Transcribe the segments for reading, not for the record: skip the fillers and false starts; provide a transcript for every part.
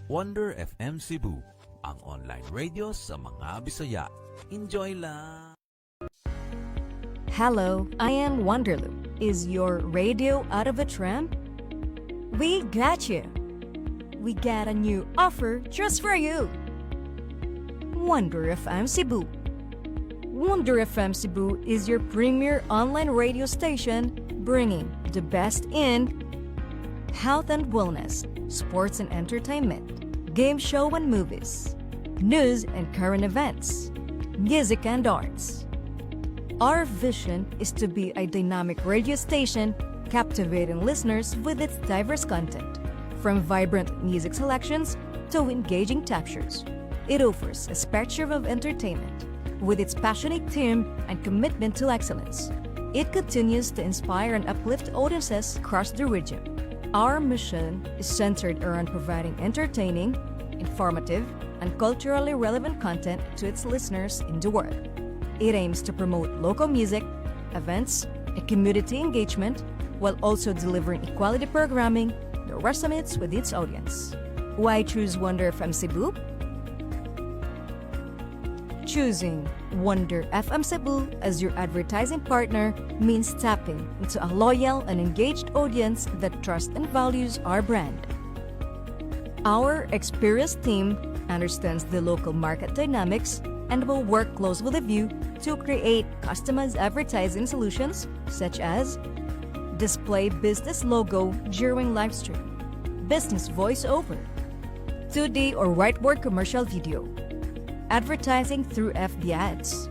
Wonder FM Cebu, ang online radio sa mga Bisaya. Enjoy lang! Hello, I am Wonderloo. Is your radio out of a tramp? We got you. We got a new offer just for you. Wonder FM Cebu. Wonder FM Cebu is your premier online radio station bringing the best in health and wellness, sports and entertainment, game show and movies, news and current events, music and arts. Our vision is to be a dynamic radio station captivating listeners with its diverse content, from vibrant music selections to engaging talk shows. It offers a spectrum of entertainment with its passionate team and commitment to excellence. It continues to inspire and uplift audiences across the region. Our mission is centered around providing entertaining, informative, and culturally relevant content to its listeners in the world. It aims to promote local music, events, and community engagement while also delivering equality programming that resonates with its audience. Why choose Wonder FM Cebu? Choosing Wonder FM Cebu as your advertising partner means tapping into a loyal and engaged audience that trusts and values our brand. Our experienced team understands the local market dynamics and will work closely with you to create customized advertising solutions such as display business logo during live stream, business voiceover, 2D or whiteboard commercial video, advertising through FB ads.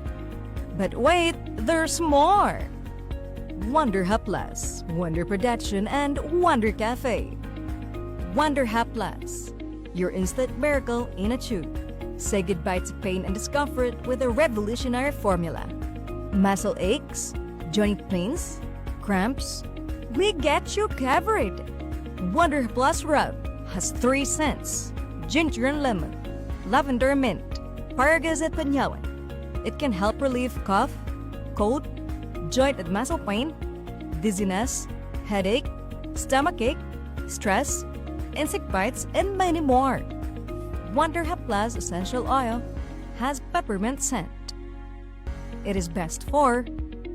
But wait, there's more! Wonder Hub Plus, Wonder Production, and Wonder Cafe. Wonder Hub Plus, your instant miracle in a tube. Say goodbye to pain and discomfort with a revolutionary formula. Muscle aches, joint pains, cramps, we get you covered. Wonder Plus Rub has 3 scents: ginger and lemon, lavender mint, Paragas at Panyawan. It can help relieve cough, cold, joint and muscle pain, dizziness, headache, stomachache, stress, insect bites, and many more. Wonder Hub Plus Essential Oil has peppermint scent. It is best for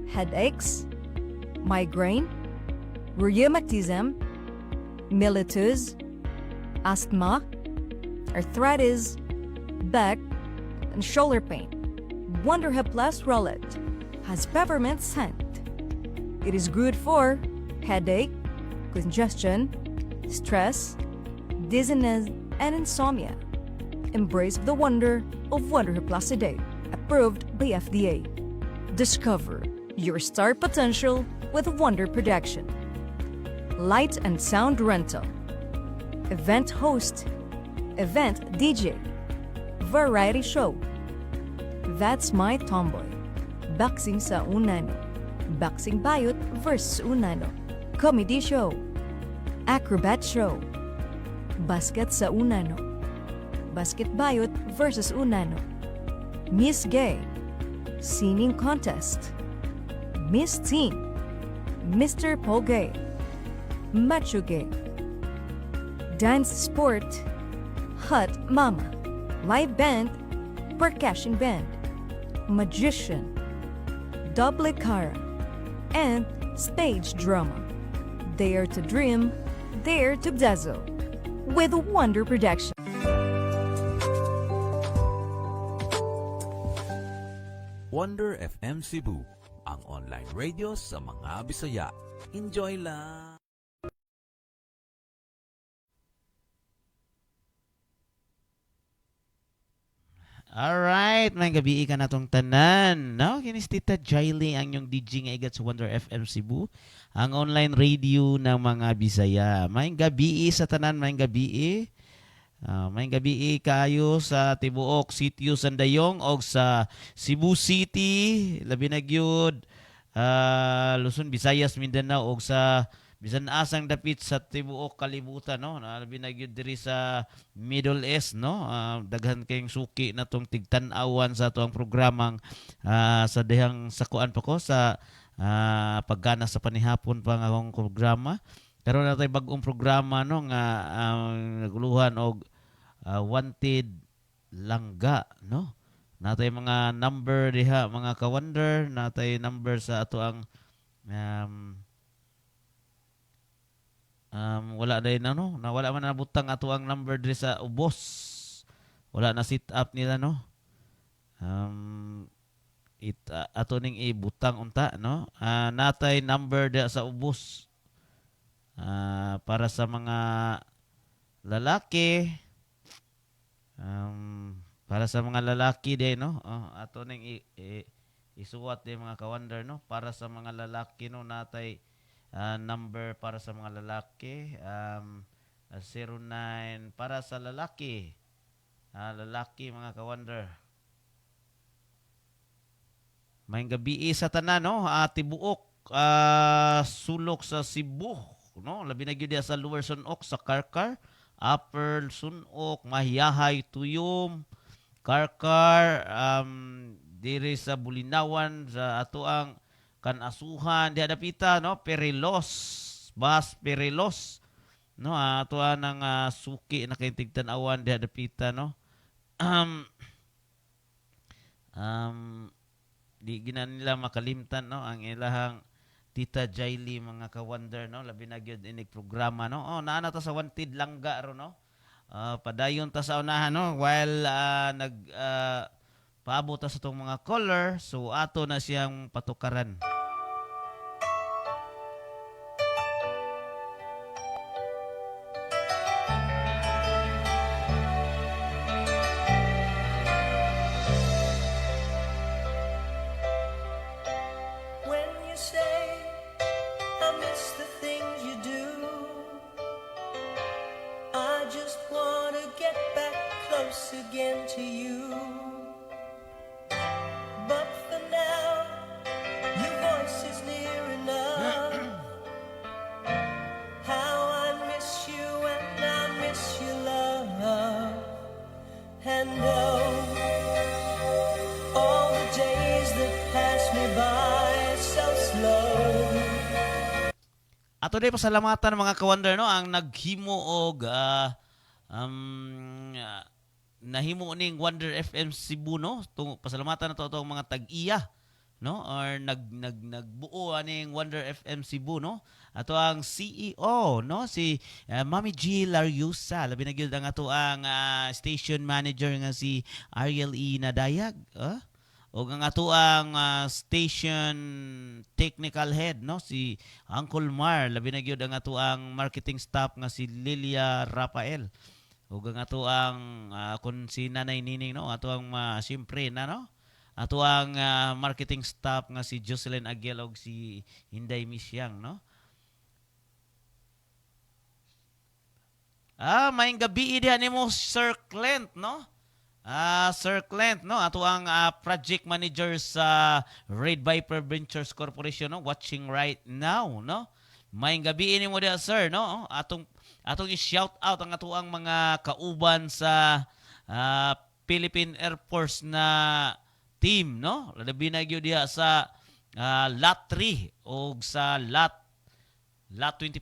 headaches, migraine, rheumatism, mellitus, asthma, arthritis, back, and shoulder pain. Wonder Hub Plus Rollet has peppermint scent. It is good for headache, congestion, stress, dizziness, and insomnia. Embrace the wonder of Wonder Hub Plus today, approved by FDA. Discover your star potential with Wonder Production. Light and sound rental, event host, event DJ, variety show. That's My Tomboy. Boxing sa Unano. Boxing Bayot versus Unano. Comedy show. Acrobat show. Basket sa Unano. Basket Bayot versus Unano. Miss Gay. Singing contest. Miss Teen. Mr. Pogay. Macho Gay. Dance sport. Hot Mama. Live band, percussion band, magician, double cara, and stage drama. Dare to dream, dare to dazzle with Wonder Production. Wonder FM Cebu, ang online radio sa mga Bisaya. Enjoy lang! Alright, may gabi ka na tong tanan. No? Kinis Tita Jaily ang yung DJ nga igat sa Wonder FM Cebu, ang online radio ng mga Bisaya. May gabi sa tanan, may gabi. May gabi kayo sa tibuok sitio Sandayong o sa Cebu City, labi na gyud, Luzon, Visayas, Mindanao o sa bisan asang dapit sa tibuok kalibutan, no, labi na gyud diri sa Middle East, no. Daghan kayong suki na tong tigtan-awan sa atong programang sa dihang sakuan pa ko sa paggana sa panihapon pa nga akong programa. Karon na tay bag-ong programa, no, nga naguluhan og wanted langga, no? Natay mga number diha, mga ka-wonder, natay number sa ato ang wala na no, wala man nabutang ato ang number diri sa ubos. Wala na sit up nila, no? Ato ning ibutang unta, no? Natay number diha sa ubos. Para sa mga lalaki, para sa mga lalaki din, no? Ato ning isuwat din mga ka-wonder, no? Para sa mga lalaki, no, natay number para sa mga lalaki, 09 para sa lalaki. Lalaki mga ka-wonder. May gabi sa tanan, no? Tibuok, sulok sa Cebu, no? Labi na gyud sa Lower Sunok sa Karkar, Upper Sunok, Mahiyahay, Tuyom, Karkar, diri sa Bulinawan, sa ato ang Kanasuhan, diha dapita, no? Perilos, Bas Perilos, no? Ato ang suki na kay tigtan-awan diha dapita, no? Di gina nila makalimtan, no, ang ilahang Tita Jaily mga ka-wonder, no, labi na gyud inig programa, no. Naa na ta sa wanted langga ro, no. Padayon ta sa unahan, no, while paabot ta sa tong mga caller, so ato na siyang patukaran. Again to you, but for now your voice is near enough. How I miss you and I miss your love, and all the days that pass me by so slow. Ato day pasalamatan mga ka-wonder, no, ang naghimo og nahimo ning Wonder FM Cebu, no? Pasalamatan na to ang mga tag-iya, no? Or nagbuo aning Wonder FM Cebu, no? Ato ang CEO, no? Si Mami G Lariusa, labi na gyud ang ato ang station manager nga si Ariel E Nadayag, o ang ato ang station technical head, no, si Uncle Mar, labi na gyud ang ato ang marketing staff nga si Lilia Rafael. Ug ang ato ang kun si Nanay Nining, no, ato ang siyempre na, no, ato ang marketing staff nga si Jocelyn Aguil ug si Inday Misyang, no. Maayong gabi diha nimo Sir Clint, no. Sir Clint, no, ato ang project manager sa Red Viper Ventures Corporation, no, watching right now, no. Maayong gabi nimo diha, sir, no. Atong i-shout out ang ato ang mga kauban sa Philippine Air Force na team, no. Labi na gyud diha sa lot 3 o sa lot 25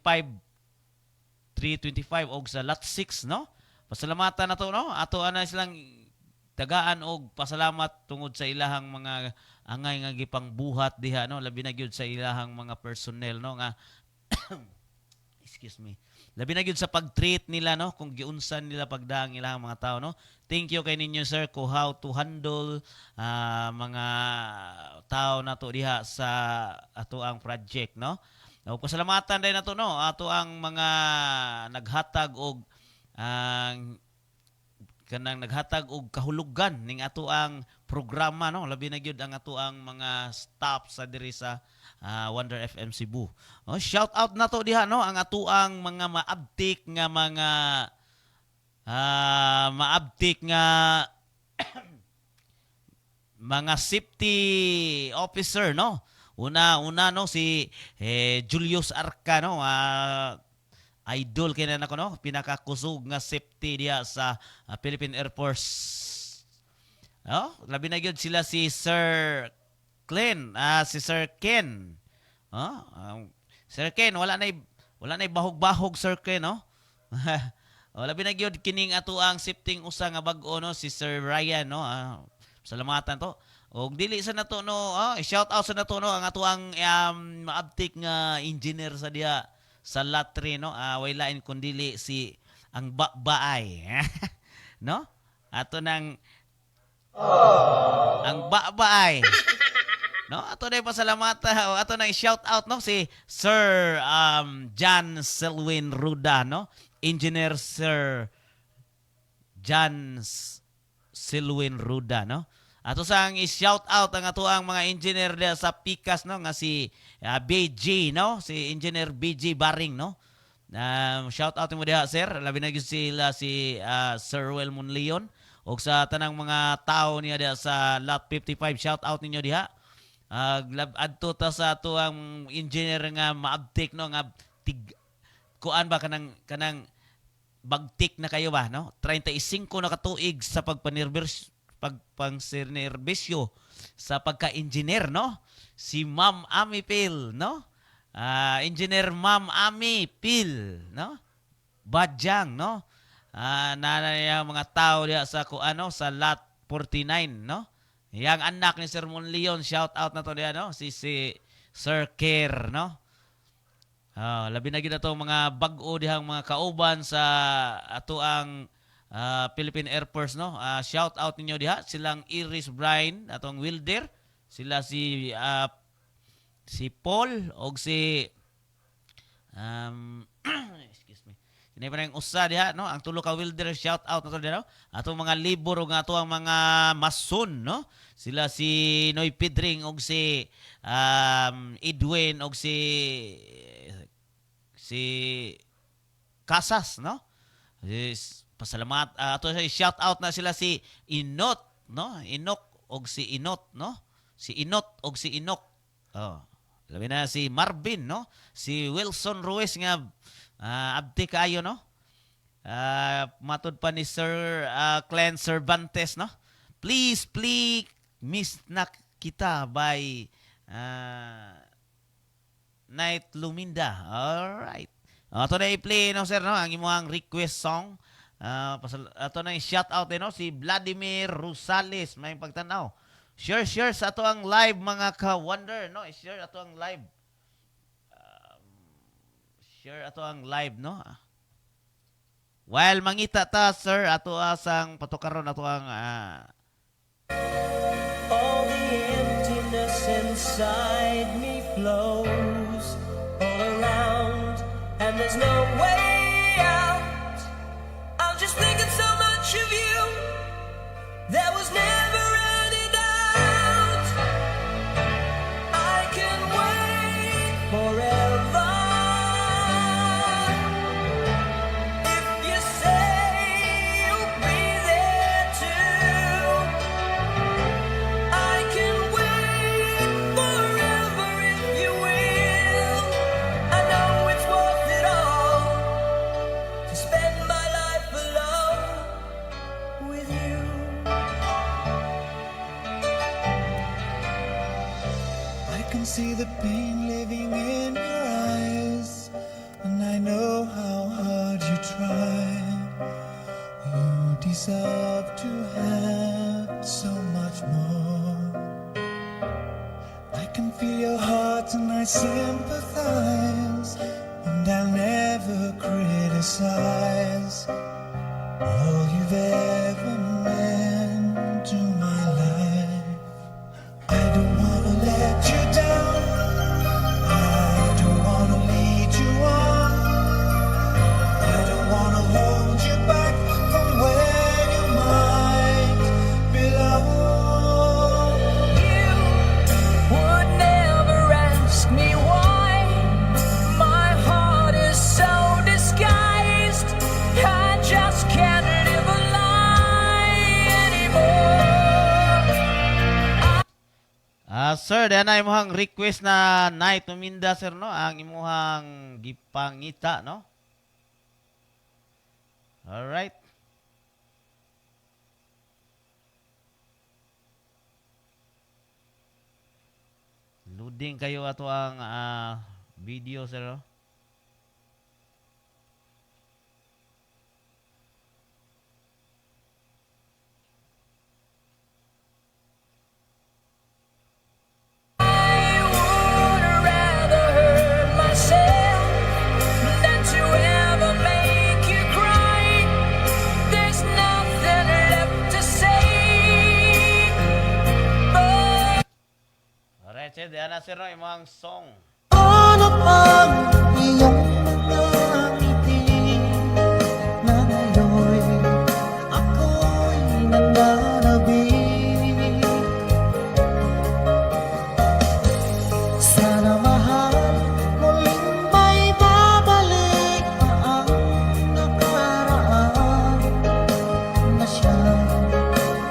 325 o sa lot 6, no. Pasalamatan na to, no. Ato ana silang tagaan og pasalamat tungod sa ilahang mga angay nga gipang buhat diha, no. Labi na gyud sa ilahang mga personnel, no, nga excuse me. Labi na gyud sa pag-treat nila, no, kung giunsan nila pagdaang ilang mga tao, no. Thank you kay ninyo, sir, ko how to handle mga tao na to diha sa ato ang project, no. Pasalamatan din nato, no, ato ang mga naghatag og kanang naghatag og kahulugan ning ato ang programa, no. Labi na gyud ang ato ang mga staff sa diri sa Wonder FM Cebu. Shout out na to diha, no, ang ato ang mga maabtik nga mga safety officer, no. Una no si Julius Arca, no. Idol kay na nako, no, pinakakusog nga safety diha sa Philippine Air Force. Labi na gyud sila si Sir Glenn, si Sir Ken. Sir Ken, wala na bahog-bahog, Sir Ken, no? O labi na gyud kining ato ang sifting usa nga bag-o no si Sir Ryan no. Salamatan to. Og dili sa nato no, shout out sa nato no ang ato ang maabtik nga engineer sa diha sa lot 3 no. Way lain kun dili si ang baay. No? Ato nang ang baay. No, ato na pasalamatan, ato na shout out no si Sir John Selwyn Ruda no. Engineer Sir John Selwyn Ruda no. Ato sang i-shout out ang ato ang mga engineer dia sa Pikas no nga si BG no, si Engineer BG Baring no. Shout out mo diha sir, labi na gyud sila si Sir Welmon Leon og sa tanang mga tao niya diha sa lot 55, shout out ninyo diha. Adto ta sa ato ang engineer nga maabtik no nga kuan ba kanang bagtik na kayo ba no 35 na katuig sa pagpangsinerbisyo sa pagka-engineer no si Ma'am Ami Pil no engineer Ma'am Ami Pil no Badyang no nanay mga tao diha sa kuano sa lot 49 no. Yang anak ni Sir Mon Leon, shout out na to diyan no, si Sir Kerr no. Labi na gid ato mga bag-o dihang mga kauban sa ato ang Philippine Air Force no. Shout out ninyo diha silang Iris Brian atong welder, sila si Paul og si excuse me. Kini pa nang usa diha no, ang tulo ka welder shout out na to diha no. Atong mga libor ug ato ang mga mason no. Sila si Noy Pedring og si Edwin og si Casas no. Pasalamat ato sa shout out na sila si Inot no, Inok og si Inot no. Si Inot og si Inok. Labi na si Marvin no, si Wilson Ruiz nga abdi kayo no. Matud pa ni Sir Clan Cervantes no. Please miss na kita by Night Luminda. All right. Ato na i-play no sir no ang imong request song. Ato na i-shout out no si Vladimir Rosales may pagtanaw. Share sa ato ang live mga ka-wonder no. Share ato ang live. Share ato ang live no. While mangita ta sir ato asang patukaron ato ang All the emptiness inside me flows all around, and there's no way out. I'm just thinking so much of you. There was never any doubt. I can wait forever if you say you'll be there too. I can wait forever if you will. I know it's worth it all to spend my life alone with you. I can see the pain living in your eyes, and I know how hard you try. You deserve to have so much more. I can feel your heart and I sympathize, and I'll never criticize all you've ever meant to my life. I don't wanna let you down. I don't wanna lead you on. I don't wanna hold you back from where you might belong. You would never ask me why. My heart is so disguised. I just can't live a lie anymore. Sir, dahil na imuhang request na Night Luminda, sir, no? Ang imuhang gipangita, no? Alright. Loading kayo ato ang video, sir, no? Yan na, sir, no, imong song. Ano ang iyong mga ngiti na ngayon ako'y nananabik? Sana mahal muling may babalik pa ang nakaraan na siyang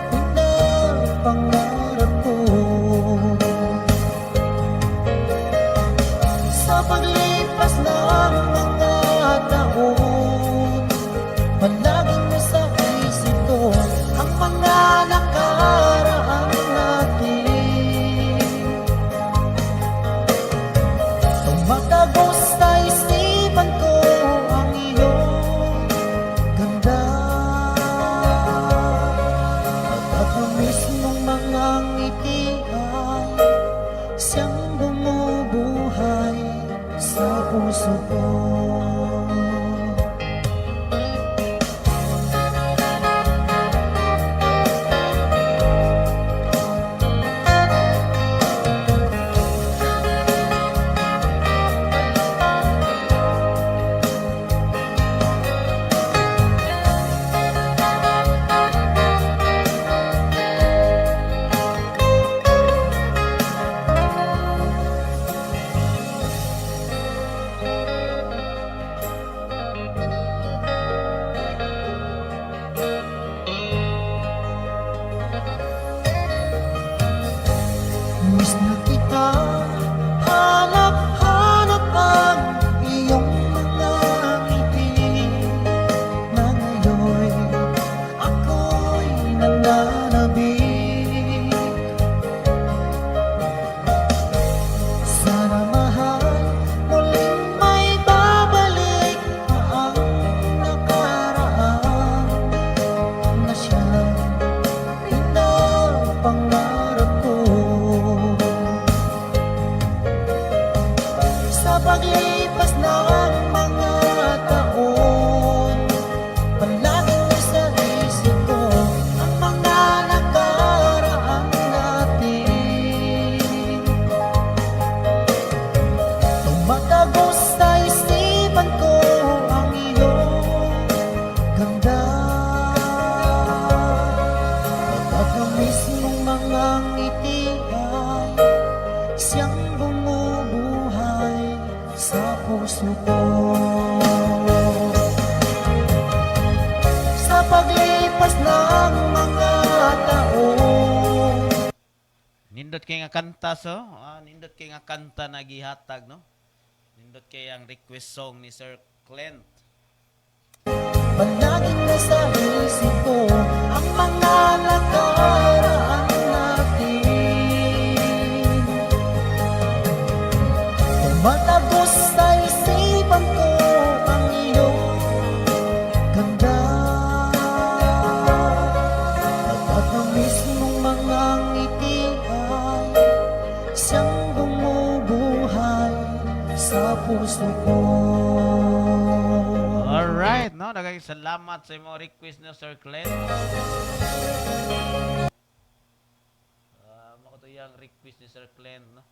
pinapangarap ko. Sa paglipas ng mga taon, palaging nasa isip ko ang mga nakaraan natin. Tumatagos sa isipan ko ang iyong ganda, at ang mismong mga ngiti ay siyang bumubuhay sa puso ko. Miss na kita, hanap-hanap ang iyong mga ngiti na ngayon ako'y nananabik. Sana mahal muling may babalik pa ang nakaraan na siyang pinapangarap ko. Sa paglipas ng mga taon, palaging nasa isip ko ang mga nakaraan natin. Tumatagos sa isipan ko ang iyong ganda, at ang mismong mga ngiti ay siyang bumubuhay sa puso ko. Sa paglipas ng mga taon, Nindot kay nga kanta, so. Nindot kay nga kanta na gihatag, no? Nindot kay ang request song ni Sir Clint. palaging nasa isip ko ang mga nakaraan natin. Tumatagos sa isipan ko ang iyong ganda, at ang mismong mga ngiti ay siyang bumubuhay sa puso ko. Alright, no? Nagkakasalamat sa imong request ni Sir Clint. Makoto yung request ni Sir Clint, no?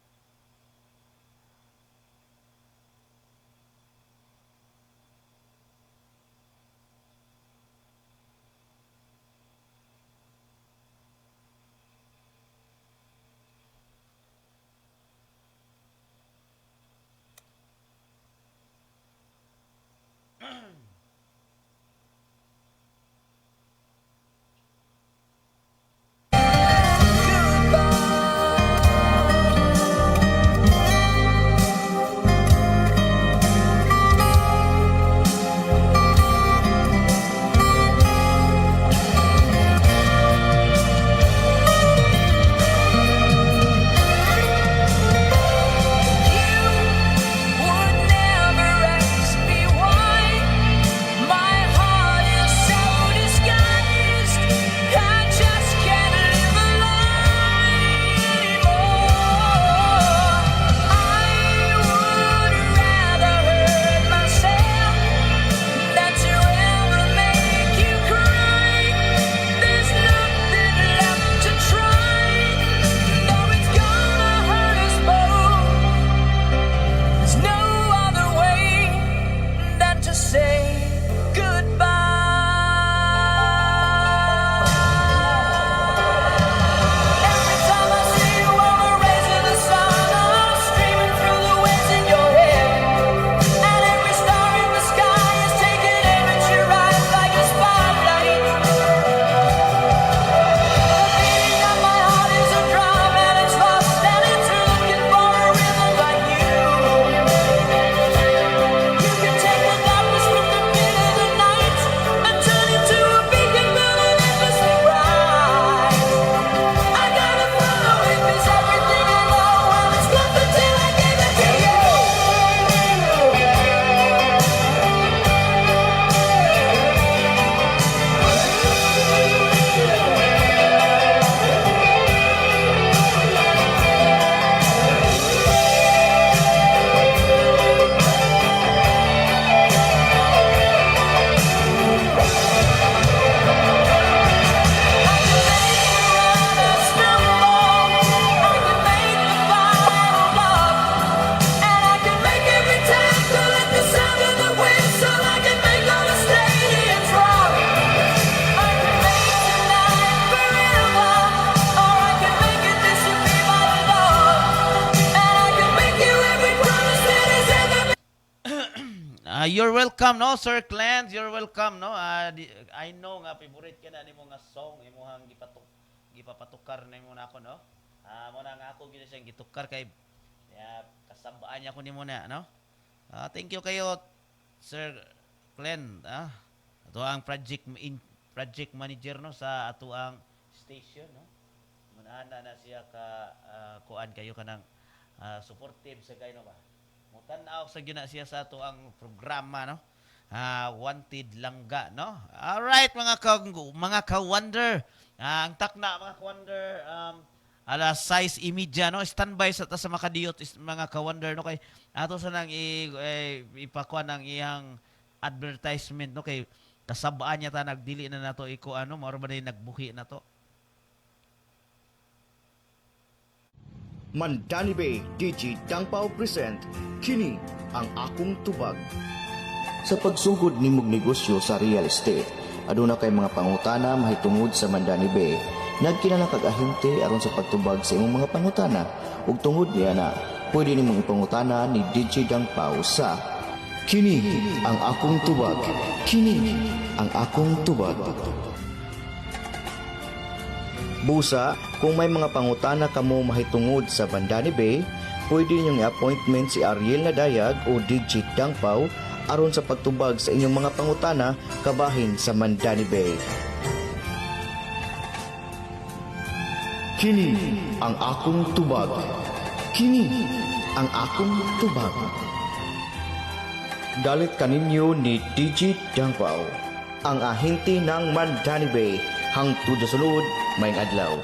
you're welcome, no, Sir Clance. You're welcome, no. I know nga favorite ka na nimo nga song imong gipapatukar nimo na ako, no. Mo na nga ako gid siyang gitukar kay kasabaan niya ko nimo na, no. Thank you kayo, Sir Glenn. Ato ang project manager, no, sa ato ang station, no. Manana na siya ka kuan kayo kanang supportive sa kayo, no ba. Mutan-aw sa gyud na siya sa ato ang programa, no. Wanted Langga, no. All right, mga ka-wonder. Ang takna mga ka-wonder, alas 6:30, no. Standby sa ta sa makadiyot mga ka-wonder, no, kay ato sa nang ipakuan ang iyang advertisement, no, kay kasabaan niya ta nagdili na nato iko ano, mao ba nagbuhi na to. Mandani Bay DJ Dangpao present Kini ang akong tubag. Sa pagsugod nimong negosyo sa real estate, aduna kay mga pangutana mahitungod sa Mandani Bay. Nagkinala kag ahente aron sa pagtubag sa imong mga pangutana ug tungod niya na pwede nimong ipangutana ni DJ Dangpao sa Kini ang akong tubag. Kini ang akong tubag. Busa, kung may mga pangutana kamo mahitungod sa Mandani Bay, pwede niyong i-appointment si Ariel Nadayag o DJ Dangpao aron sa pagtubag sa inyong mga pangutana kabahin sa Mandani Bay. Kini ang akong tubag. Kini ang akong tubag. Dalit kaninyo ni DJ Dangpao, ang ahente ng Mandani Bay, hangtod sa sulod, may adlaw.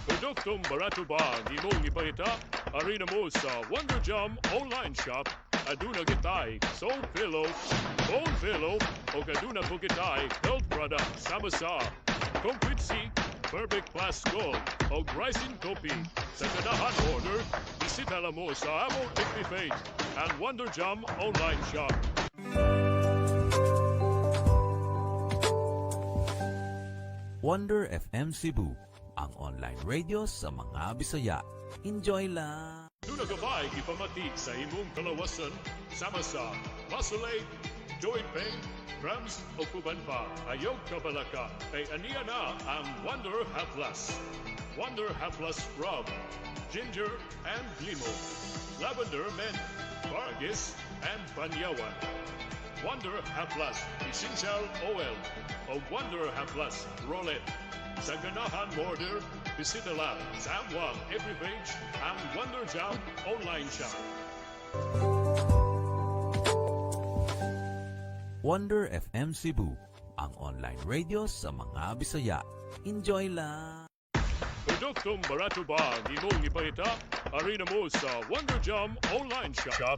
Produktong barato ba ang imong ipahita? Arena mo sa Wonder Jam online shop. Aduna kitay soul pillow, bone pillow, o aduna po kitay health product sama sa Concrete Seek, Perfect Plus Gold, o Rising Coffee. Sa kadahan order, bisita lang mo sa among FB page and Wonder Jam online shop. Wonder FM Cebu, ang online radio sa mga Bisaya. Enjoy lang! Duna gabay ipamati sa imong kalawasan sama sa muscle ache, joint pain, cramps o kuban pa. Ayaw kabalaka kay aniya na ang Wonder Half Plus. Wonder Half Plus Rub, Ginger and Limo, Lavender Mint, Bargis and Banyawan. Wonder Half Plus Essential Oil o Wonder Half Plus Roll-It. Sa ganahan order, bisita lang sa amwang every page ang Wonder Jam online shop. Wonder FM Cebu, ang online radio sa mga Bisaya. Enjoy lang! Produktong barato ba ang imong ipahita? Arena mo sa Wonder Jam online shop.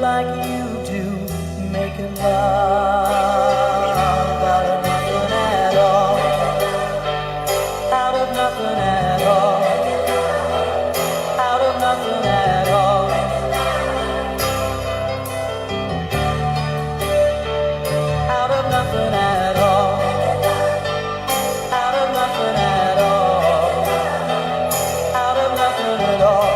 like you do, making love out of nothing at all, out of nothing at all, out of nothing at all, out of nothing at all, out of nothing at all, out of nothing at all.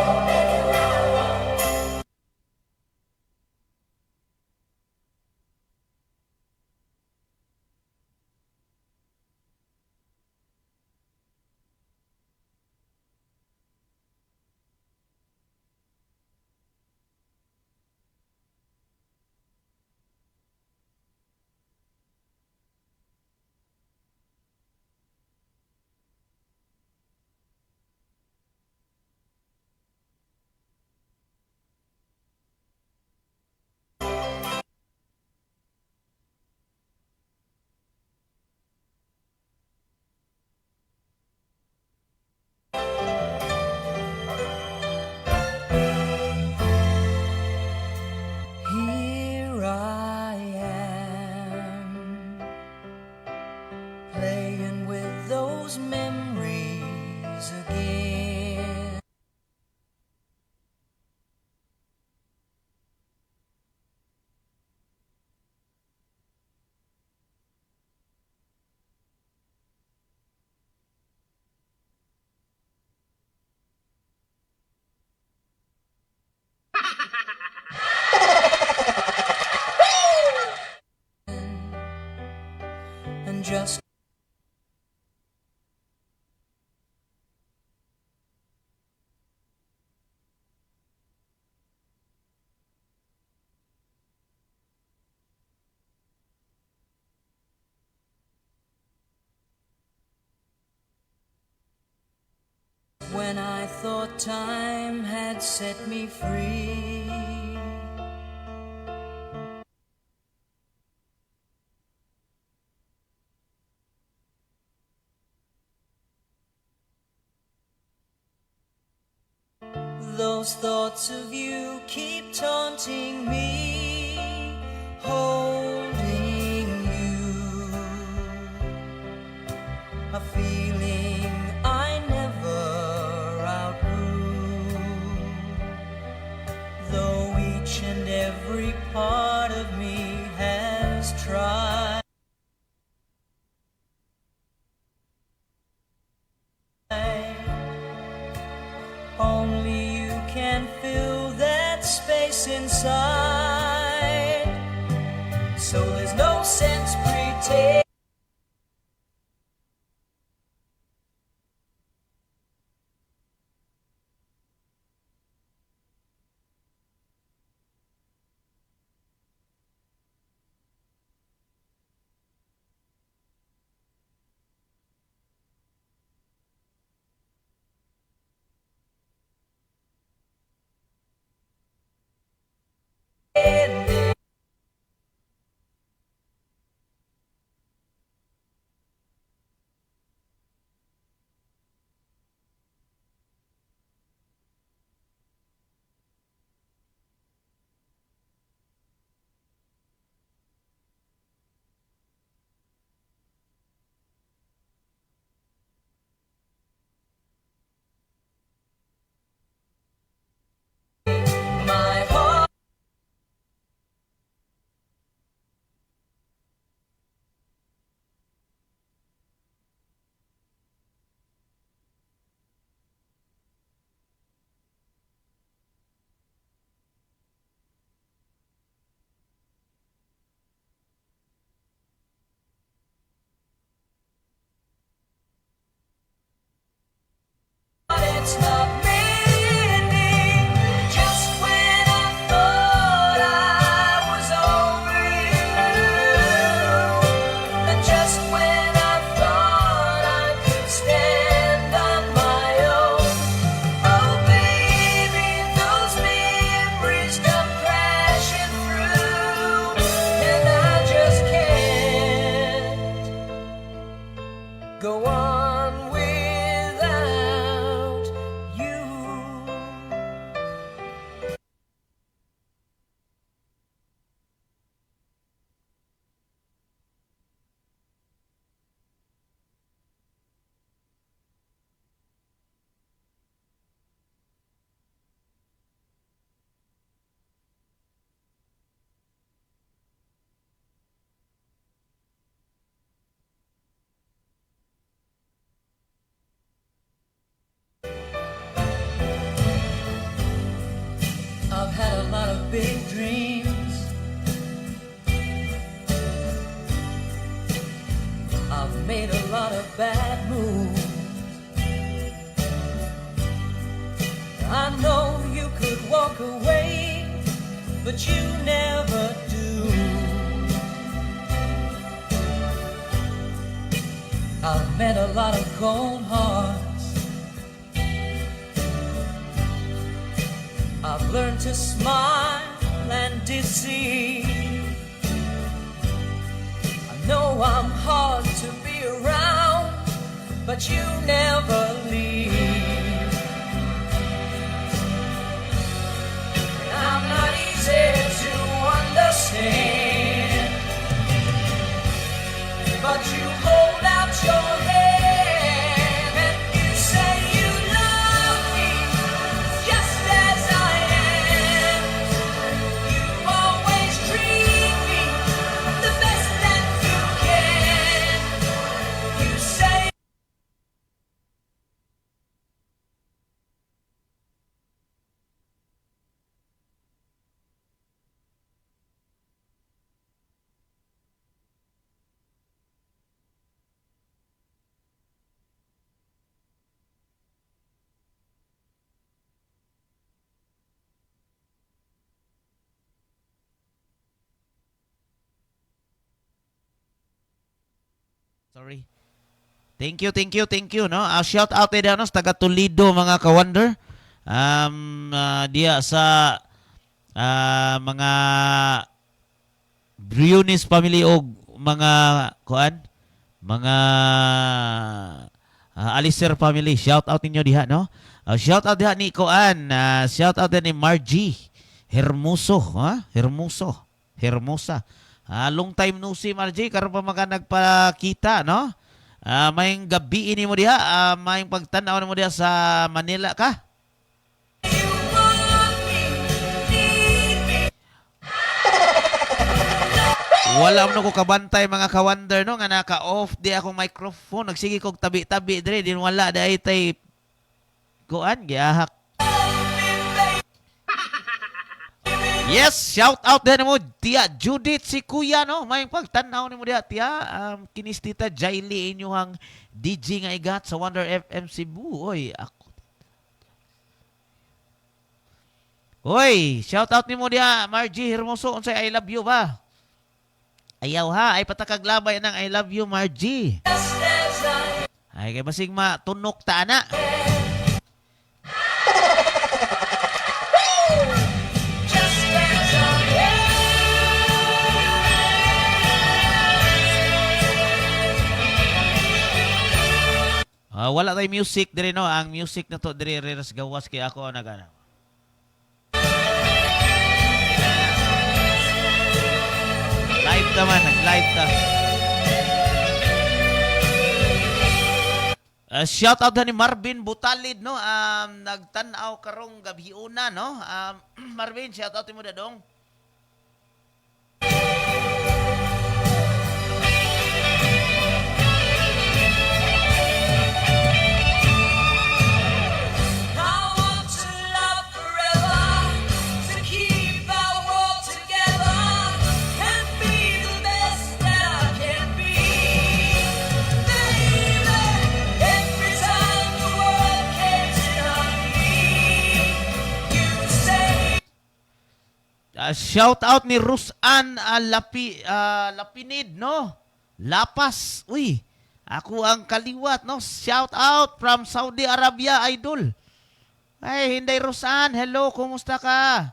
Here I am, playing with those memories again. And just when I thought time had set me free, those thoughts of you keep taunting me, holding you, a feeling I never outgrew, though each and every part of me has tried. Only you can fill that space inside, so there's no sense pretending. of big dreams. I've made a lot of bad moves. I know you could walk away, but you never do. I've met a lot of cold hearts. I've learned to smile and deceive. I know I'm hard to be around, but you never leave. I'm not easy to understand, but you hold out your hand and you say you love me just as I am. You always treat me the best that you can. You say Sorry. Thank you, no? Shout out din ano, sa taga Toledo, mga ka-wonder. Diya sa mga Briones family o mga kuan, mga Alicer family. Shout out ninyo diha, no? Shout out diha ni kuan, shout out din ni Margie Hermoso, ha? Hermosa. Long time no see, Margie, karon pa maka nagpakita, no? Mayong gabi ini mo diha, mayong pagtanaw mo diha sa Manila ka. Wala mo na ko kabantay, mga ka-wonder, no? Nga naka-off di akong microphone. Nagsige kog tabi-tabi dire, din wala dahil tay kuan giahak. Yes, shout out din mo Tia Judith, si Kuya, no? May pagtanaw ni mo diha, Tia. Kinis Tita Jaili inyong DJ nga igat sa Wonder FM Cebu. Oy, shout out ni mo diha, Margie Hermoso, unsay I love you ba? Ayaw ha, ay patakaglabay ng I love you, Margie. Ay kay basig matunok ta ana. Wala tay music dire, no? Ang music na to dire reras gawas kay ako nagana. Live naman, nag-live ta. Shout out ni Marvin Butalid, no? Nagtanaw karong gabiuna, no? Marvin, shout out mo dadong. Shout out ni Rusan Lapinid, no? Lapas. Uy, ako ang kaliwat, no? Shout out from Saudi Arabia, idol. Ay, Hinday Rusan, hello, kumusta ka?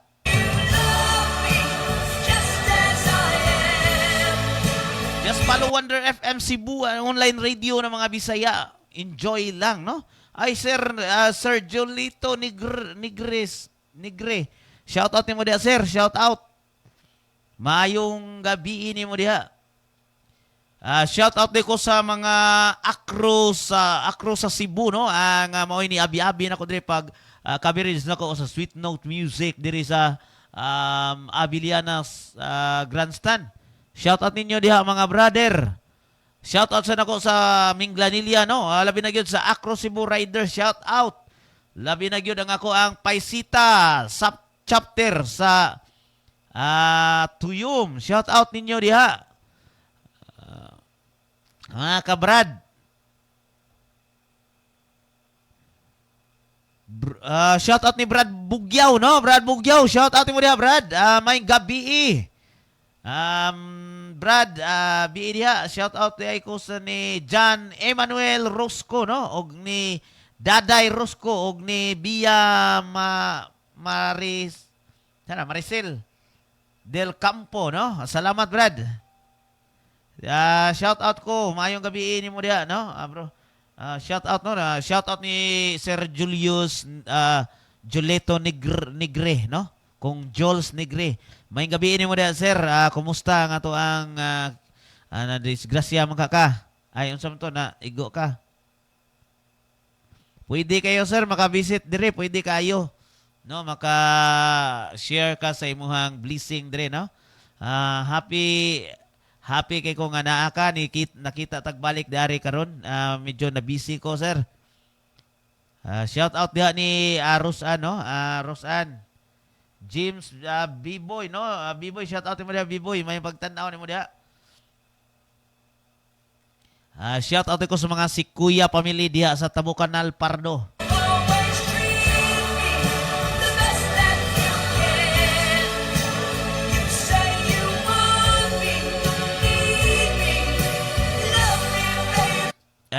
Just follow Wonder FM Cebu, online radio ng mga Bisaya. Enjoy lang, no? Ay, Sir Jolito Nigre. Shout out ni mo diha, sir. Shout out. Mayong gabi ni mo diha. Shout out din ko sa mga akro sa Cebu, no? Ang maoy ni abi-abi nako dire pag coverage nako sa Sweet Note Music dire sa Abilianas Grandstand. Shout out ninyo diha, mga brother. Shout out sa nako sa Minglanilla, no? Labi na gyud sa Acro Cebu Rider. Shout out. Labi na gyud ang ako ang Paisita chapter sa Tuyom, shout out ninyo diha. Mga kabrad. Shout out ni Brad Bugyaw, no? Brad Bugyaw, shout out mo diha, Brad. May gabi. Brad, bi diha, shout out ay ko sa ni John Emmanuel Rosco, no? Og ni Daday Rosco og ni Bia Maricel Del Campo, no? Salamat, Brad. Shout out ko, maayong gabi ni mo diha, no? Bro. Shout out no, shout out ni Sir Julius Juleto Negre, no? Kung Jules Negre. May gabi ni mo diha, sir. Kumusta nga to ang na disgrasya man ka? Ay unsa man to na igo ka? Pwede kayo, sir, maka-visit dire, pwede kayo. No, maka-share ka sa imuhang blessing dire, no? Happy kay ko nga naa ka, nakita tagbalik dari karon. Medyo na busy ko, sir. Shout out diha ni Rosan, no? Rosan. James B-Boy, no? B-Boy, shout out mo diha, B-Boy. May pagtanaw nimo diha. Shout out ko sa mga si Kuya family diha sa Tabukanal Pardo.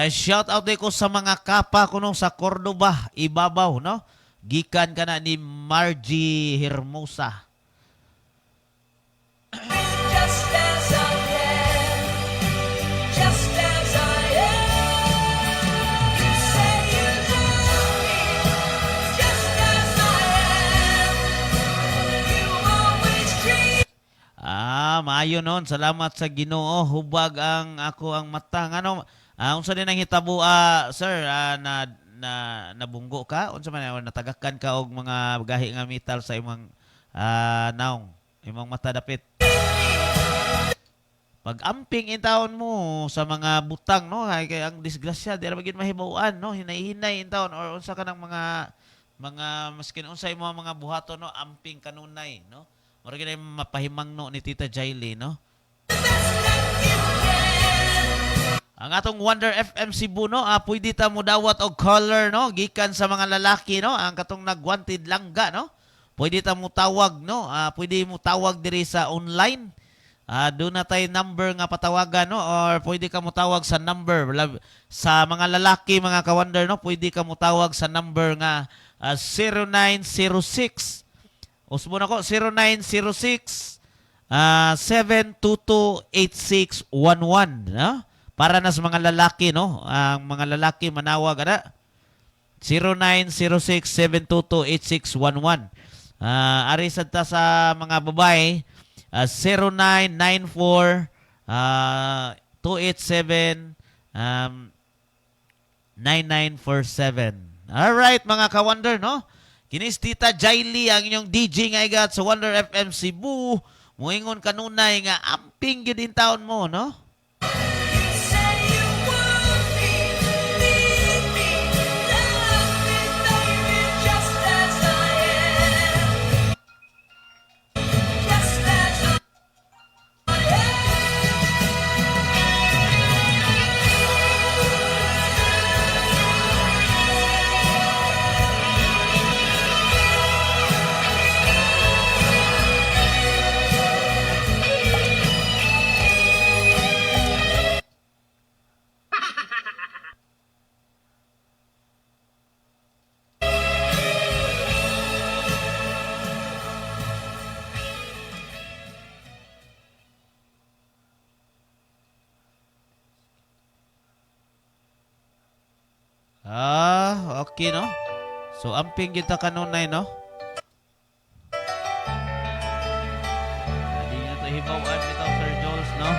Shout out ko sa mga kapa kuno sa Cordoba, Ibabaw, no? Gikan ka na ni Margie Hermosa. Just as I am, just as I am. You say you love me, just as I am. You always treat. Maayo nun. Salamat sa Ginoo. Hubag ang ako ang mata. Ano? Unsa din ang hitabo, sir, na nabunggo ka? Unsa man natagakan ka og mga gahi nga metal sa imong naong, imong mata dapit? Pag amping in taon mo sa mga butang, no, kay ang disgrasya di ra magid mahibaw-an, no, hinay-hinay in taon or unsa ka ng mga maskin unsa imong mga buhaton, no, amping kanunay, no. Mura gyud mapahimangno ni Tita Jaily, no. Ang atong Wonder FM Cebu, no, pwede ta mo dawat og caller, no, gikan sa mga lalaki, no, ang katong nagwanted langga, no. Pwede ta mo tawag, no, pwede mo tawag diri sa online. Doon na tayo number nga patawagan, no, or pwede ka mo tawag sa number sa mga lalaki, mga ka-wonder, no, pwede ka mo tawag sa number nga 0906 usbo na ko 0906 7228611, no? Para na sa mga lalaki, no? Ang mga lalaki manawag ana 0906-722-8611. Ari sad ta sa mga babae 0994 287 Alright, mga ka-wonder, no? Kinis Tita Jaily ang inyong DJ nga igat sa Wonder FM Cebu. Muingon kanunay nga amping gyud in taon mo, no? Okay, no? So, amping kita kanunay, no? Hindi nyo ito hibawan kita, Sir Jules, no?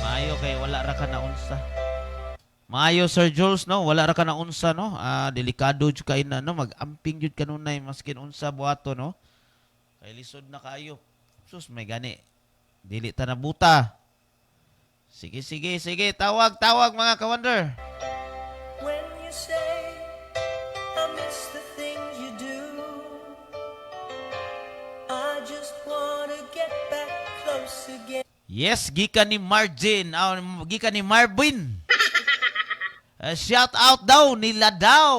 Maayo kay wala ra ka na unsa. Maayo, Sir Jules, no? Wala ra ka na unsa, no? Delikado jud kay na, no? Mag-amping jud kanunay, maskin unsa buhato, no? Kay lisod na kayo. Sus, may gani. Dili ta na buta. Sige. Tawag, mga ka-wonder. When you say I miss the things you do, I just want close again. Yes, gikan ni Margin, gikan ni Marvin. Shout out daw ni Ladaw.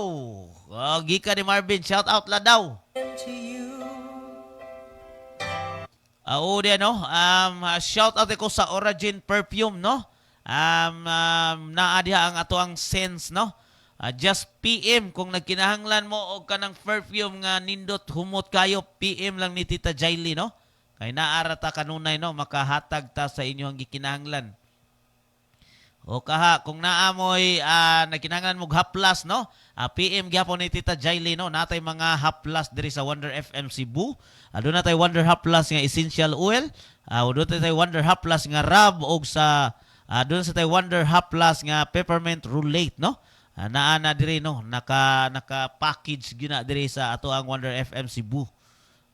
Gikan ni Marvin, shout out Ladaw. To you, Dia no. Shout out ko sa Origin Perfume no. Naa diha ang ato ang sense no. Just PM kung nagkinahanglan mo og kanang perfume nga nindot humot kayo, PM lang ni Tita Jaily no. Kay naara ta kanunay no, makahatag ta sa inyo ang gikinahanglan. O kaha kung naamoy nagkinahanglan mo haplas no, PM gyapon ni Tita Jaily no, natay mga haplas diri sa Wonder FM Cebu. Aduna natay Wonder Haplas nga essential oil, aduna natay Wonder Haplas nga rub og sa aduna sa tay Wonder Haplas nga peppermint roulette no. Naa na diri no, naka-package gina diri sa ato ang Wonder FM Cebu.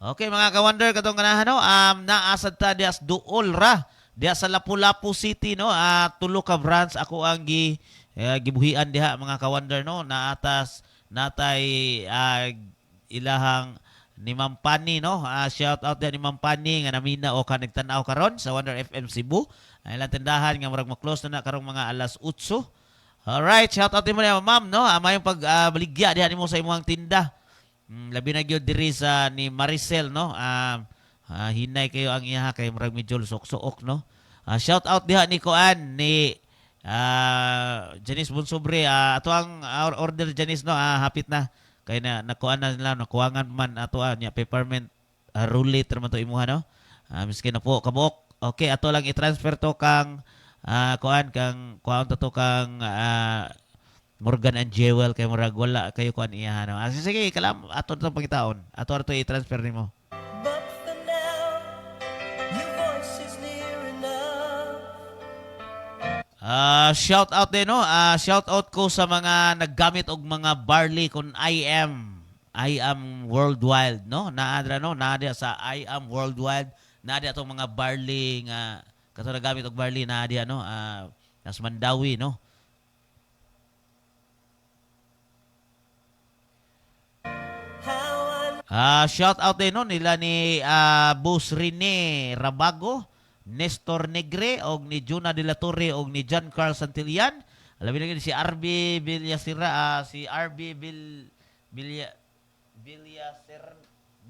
Okay mga ka-Wonder, katong ganahan no, naasad ta dias duol ra diya sa Lapu-Lapu City no, tulo ka branch ako ang gibuhian diha mga ka-Wonder no, naatas natay ilahang ni Ma'am Pani no, shout out diha ni Ma'am Pani nga namina o ka nagtan-aw karon sa Wonder FM Cebu. Ay lang tindahan nga murag ma-close na karong mga alas 8. Alright, shout out din mo niya ma'am no, mayong pagbaligya diha nimo sa imong tinda. Labi na gyud diri sa ni Maricel no. Hinay kayo ang iha kay murag medyo sok-sok no. Shout out diha ni Koan ni Janice Bonsobre. Ato ang order Janice no, hapit na kay na nakuan na nila, nakuwangan man ato nya peppermint roulette man to imuha no. Miskin na po kabuok. Okay, ato lang i-transfer to kang kuan to kang Morgan and Jewel kay murag wala kayo kuan iya no. Sige, kalam ato to pangitaon. Ato to i-transfer nimo. but for now, your voice is near enough. Shout out din no. Shout out ko sa mga naggamit og mga barley kun I am worldwide no. Naadra no, nadia sa I am worldwide. Nadia tong mga barley nga kato nagamit og barley nadia no. Nas Mandawi no. Shout out din no nila ni Boss Rene Rabago, Nestor Negre og ni Juna de la Torre og ni John Carl Santillan. Alabi na si RB Villasira, si RB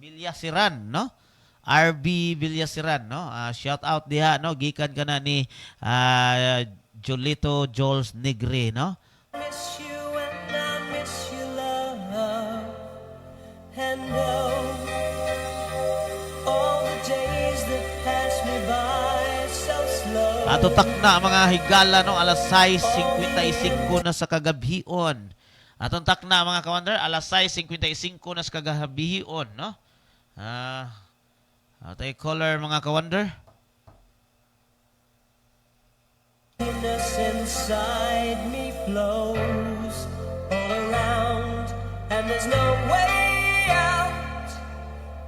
Villasiran no. RB Villasiran no. Shout out diha no, gikan kana ni Jolito Jols Negre no. Miss you and I miss you, love. And oh, all the days that pass me by so slow. Ato takna mga higala no, alas 6:55 na sa kagabion. Atong takna mga ka-Wonder, alas 6:55 na sa kagabion no. Atay caller mga ka-Wonder. Happiness inside me flows all around, and there's no way out.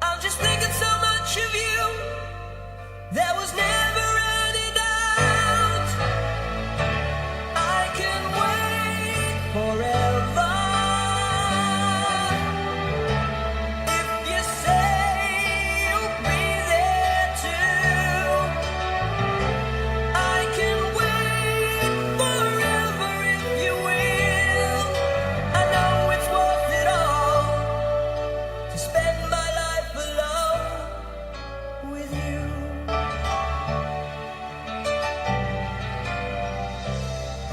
I'm just thinking so much of you. There was never any doubt. I can wait forever. If you say you'll be there too, I can wait forever if you will. I know it's worth it all to spend my life alone with you.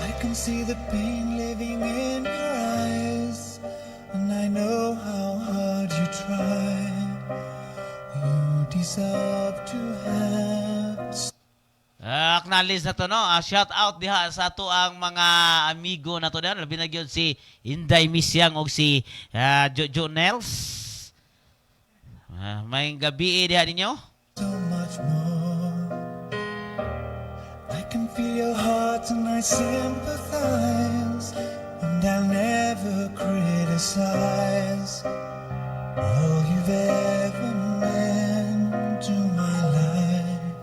I can see the pain living in your eyes, and I know how hard you try. You deserve to have. Acknowledge na to no. Shout out diha sa ato ang mga amigo na to diha. Labi na gyud si Inday Misyang og si Jojo Nels. May gabi diha ninyo. So much more. I can feel your heart and I sympathize, and I'll never criticize all you've ever meant to my life.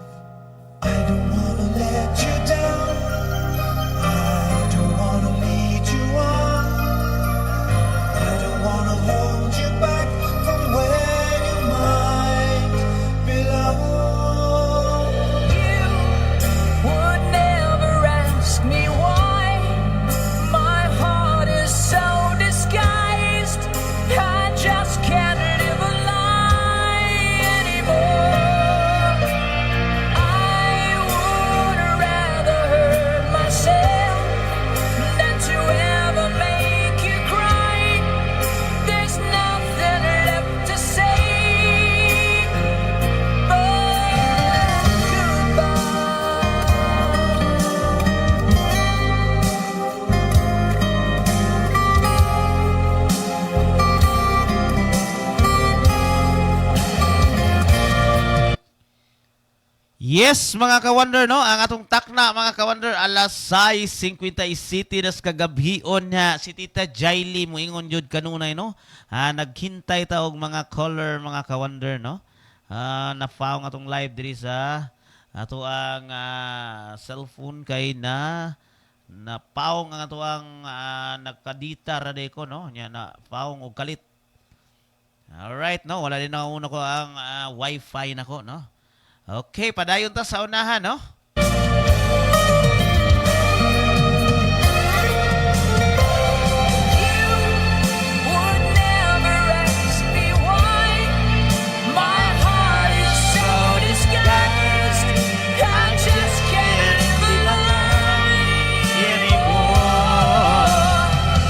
I don't wanna let you down. I don't wanna lead you on. I don't wanna hold you back from where you might belong. Yes, mga ka-wonder, no? Ang atong takna, mga ka-wonder, alas 6:57 nas kagabhion na si Tita Jaily moingon jud kanunay, no? Naghintay ta og mga caller, mga ka-wonder, no? Na-found atong live diri sa ato ang cellphone kay na paong ang ato ang nagkadita ra ko, no? Nya na paong og kalit. Alright, no? Wala din na una ko ang wifi nako, no? Okay, padayon ta sa unahan, no? Would never ask me why. My heart is so disguised. I just can't live a lie anymore.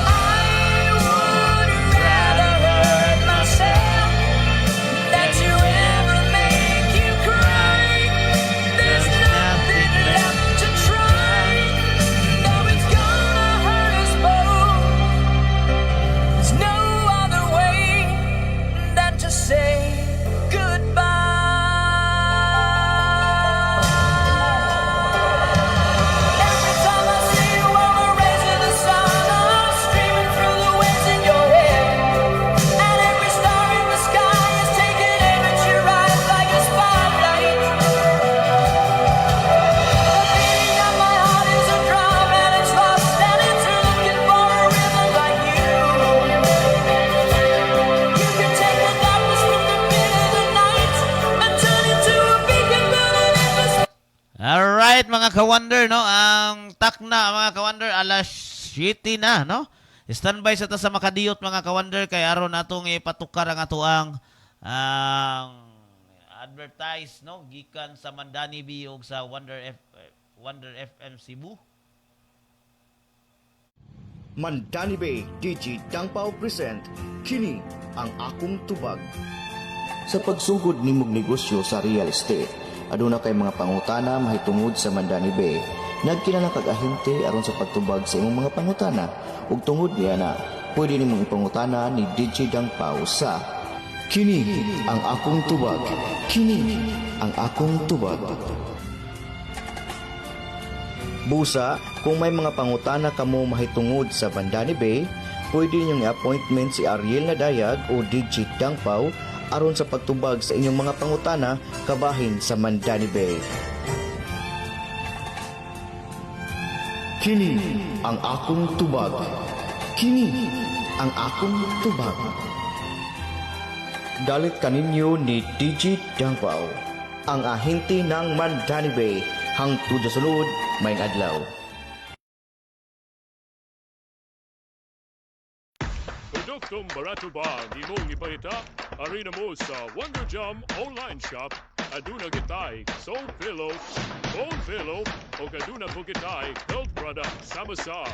I would rather hurt myself than to ever make you cry. There's nothing left to try. Though it's gonna hurt us both. There's no other way than to say goodbye. Every time I see you on the rays of the sun, I'm streaming through the waves in your head. And every star in the sky is taking aim at your eyes like a spotlight. The beating of my heart is a drum and it's lost and it's looking for a rhythm like you. You can take the darkness from the pit of the night and turn it to a beacon burning in the sky. Alright, mga ka-wonder, no? Ang takna, mga ka-wonder, alas 7 na, no? Standby sa ta sa makadiyot, mga ka-wonder, kay aron natong ipatukar ang ato ang advertise, no? Gikan sa Mandani B ug sa Wonder FM Cebu. Mandani Bay DJ Dangpao present Kini ang akong tubag. Sa pagsugod nimong negosyo sa real estate, aduna kay mga pangutana mahitungod sa Mandani Bay. Nagkinala kag ahente aron sa pagtubag sa imong mga pangutana ug tungod niya na pwede nimong ipangutana ni DJ Dangpao sa Kini ang akong tubag. Kini ang akong tubag. Busa, kung may mga pangutana kamo mahitungod sa Mandani Bay, pwede niyong i-appointment si Ariel Nadayag o DJ Dangpao aron sa pagtubag sa inyong mga pangutana kabahin sa Mandani Bay. Kini ang akong tubag. Kini ang akong tubag. Dalit kaninyo ni DJ Dangpao, ang ahente ng Mandani Bay, hangtod sa sulod, may adlaw. Produktong barato ba ang imong ipahita? Arena mo sa Wonder Jam online shop. Aduna gitay soul pillow, bone pillow, o aduna po gitay health product sama sa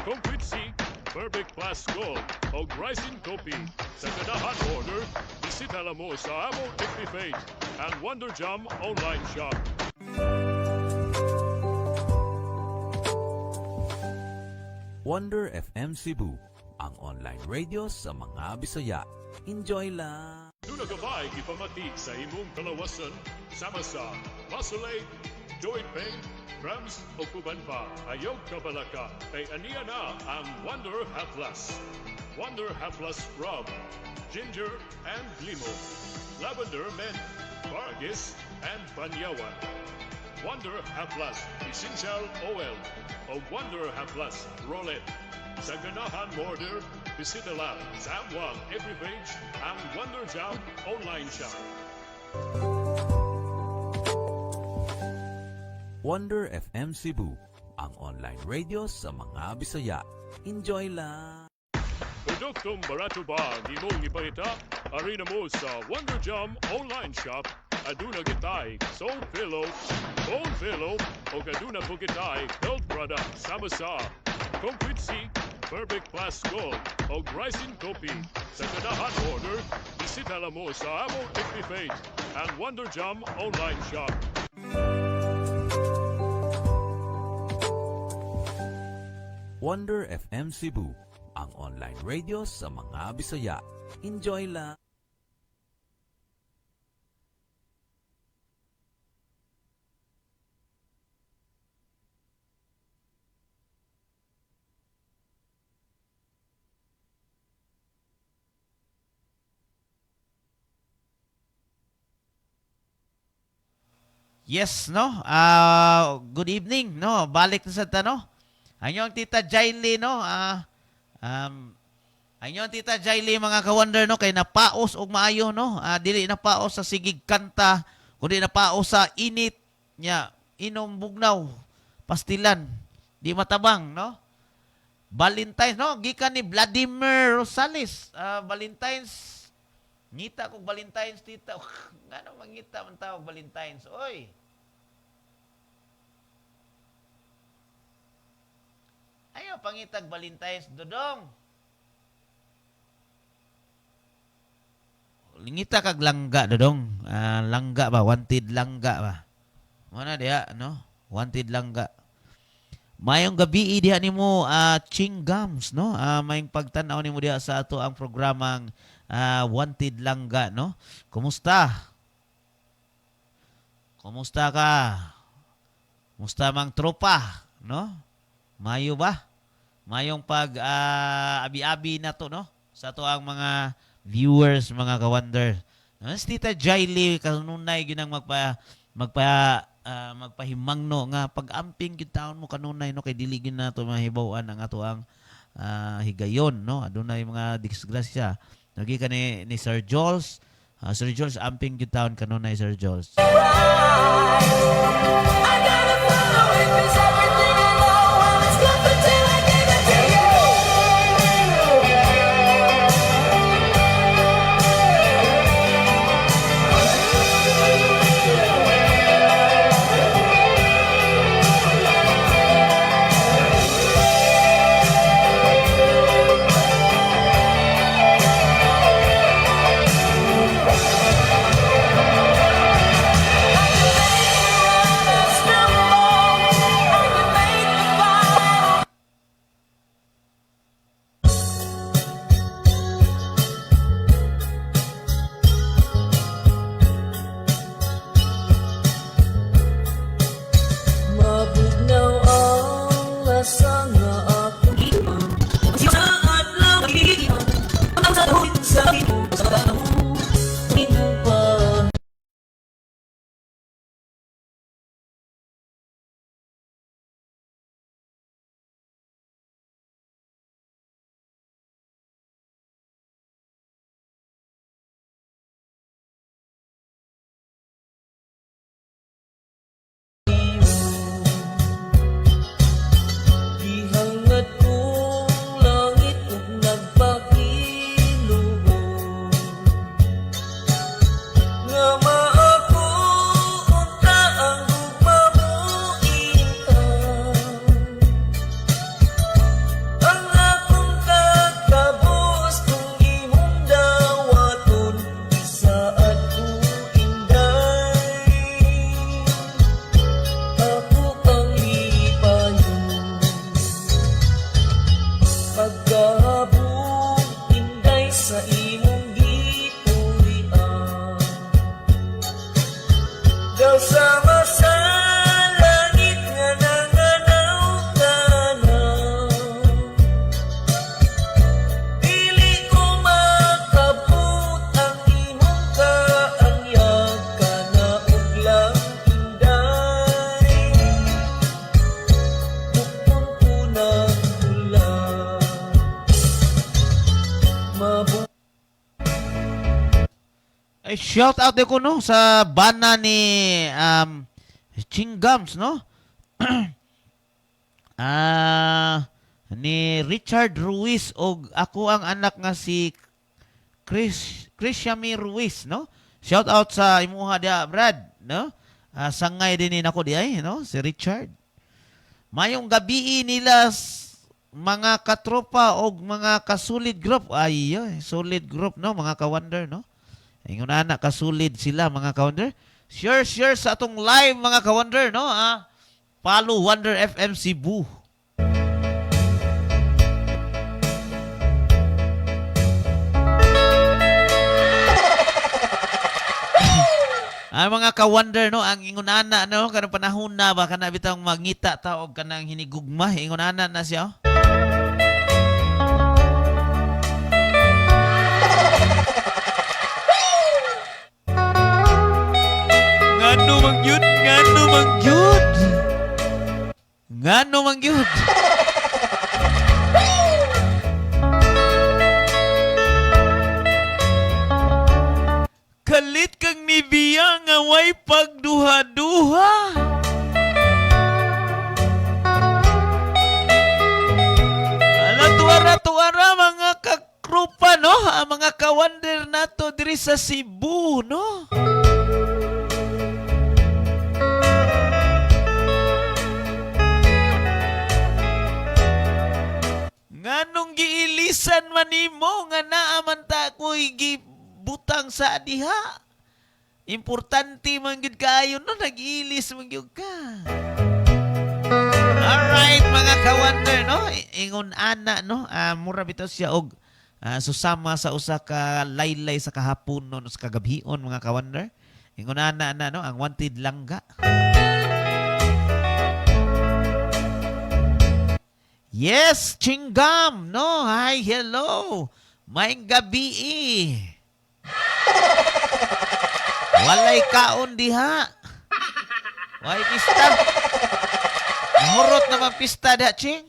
Complete Seek, Perfect Plus Gold, o Rising Coffee. Sa ganahan order, bisita lang mo sa among FB page and Wonder Jam online shop. Wonder FM Cebu, ang online radio sa mga Bisaya. Enjoy lang! Doon nagabay ipamati sa imong kalawasan sama sa muscle ache, joint pain, cramps o kuban pa. Ayaw kabalaka kay aniya na ang Wonder Haplas. Wonder Haplas Rub, Ginger and Limo, Lavender Mint, Bargis and Banyawan. Wonder Haplas Essential Oil o Wonder Haplas Roll-It. Sa ganahan order, bisita lang sa amwang every page ang Wonder Jam online shop. Wonder FM Cebu, ang online radio sa mga Bisaya. Enjoy lang! Produktong barato ba ang imong ipahita? Arena mo sa Wonder Jam online shop. Aduna gitay soul pillow, bone pillow, o aduna po gitay health product sama sa Complete Seek, Perfect Plus Gold, o Rising Coffee. Sa ganahan order, bisita lang mo sa among FB page and Wonder Jam online shop. Wonder FM Cebu, ang online radio sa mga Bisaya. Enjoy lang! Yes, no? Good evening, no? Balik na sa tanong. Ang iyong tita Jaili, no? Ang iyong tita Jaili, mga ka-wonder, no? Kay napaos og maayo, no? Dili napaos sa sigig kanta, kundi napaos sa init niya. Inom bugnaw, pastilan, di matabang, no? Valentine's, no? Gikan ni Vladimir Rosales. Valentine's. Ngita kong Valentine's, tita. Ano mangita man tawag Valentine's? Oy! Ayaw pangitag Valentine's, Dodong. Ngita kag langga, Dodong. Langga ba? Wanted langga ba? Mana dia, no? Wanted langga. Mayong gabi diha nimo Chingams, no? Mayong pagtan-aw nimo diha sa ato ang programang Wanted Langga, no? Kumusta? Kumusta ka? Kumusta mang tropa, no? Mayo ba? Mayong pag abi-abi na to, no? Sa ato ang mga viewers, mga ka-wonder. Si Tita Jaili kanunay gyud ang magpahimangno nga pag-amping gyud taon mo kanunay, no? Kay dili gyud nato mahibaw-an ang ato ang higayon, no? Adunay mga disgrasya. Nagi ka ni Sir Jules. Sir Jules, amping gyud taon kanunay, Sir Jules. I gotta follow it 'cause everything I know and it's good until I give it to you. Mabugnaw ang lasa nga akong iwan. Saan lang magigihan ang saluhin sa imo sa panahon imo pa. Gihangat kong langit ug nagpakiluon nga maako unta ang gugma mo intaw. Ang akong kagkabos kung imong dawaton isaad ko inday. Ako kang lipayon pagkahabog inday sa imong giturian. Daw sama sa langit nga nanganaw ka na. Dili ko makabut ang imong kaanyag ka na ug lang inday. Bukton ko ng ulan. Ay, shout out ko, no? Sa bana ni Chingams, no? Ni Richard Ruiz og ako ang anak nga si Chrisyami Ruiz, no? Shout out sa imuha dia, Brad, no? Sangay din nako di ay, no? Si Richard. Mayong gabi nila mga katropa og mga kasulid group. Ay, solid group, no? Mga ka-wonder, no? Ingon anak kasulid sila, mga ka-wonder. Share sa atong live, mga ka-wonder, no? Follow Wonder FM Cebu. Ang mga ka-wonder, no, ang ingunana, no, kanang panahon na ba kana bitang magngita ta og kanang hinigugma, ingunana na siya. Ngano mang yun? Ngano man gyud? Ngano man gyud? Kalit kang nibiya nga way pagduha-duha. Ala tuara-tuara mga kakrupa no, ang mga kawander nato diri sa Cebu no. Nganong giilisan man nimo nga naa man ta ko'y gibutang sa diha. Importante man gyud kaayo no, nag-iilis man gyud ka. Alright mga kawander no, ingon ana no, mura bitaw siya og susama sa usa ka laylay sa kahapon no, sa kagabhion mga kawander. Ingon ana no, ang wanted langga. Yes, Chingam, no? Hi, hello. Maayong gabi Walay kaon diha. Walay pista. Mahurot naman pista da, Ching.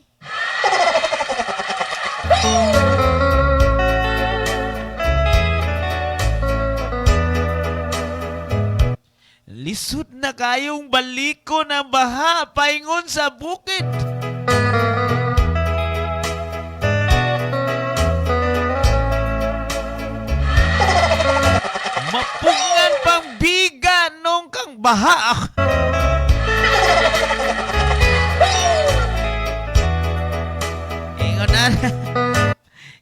Lisod na kayong baliko ng baha paingon sa bukid. Mapungan pang biga nung kang baha.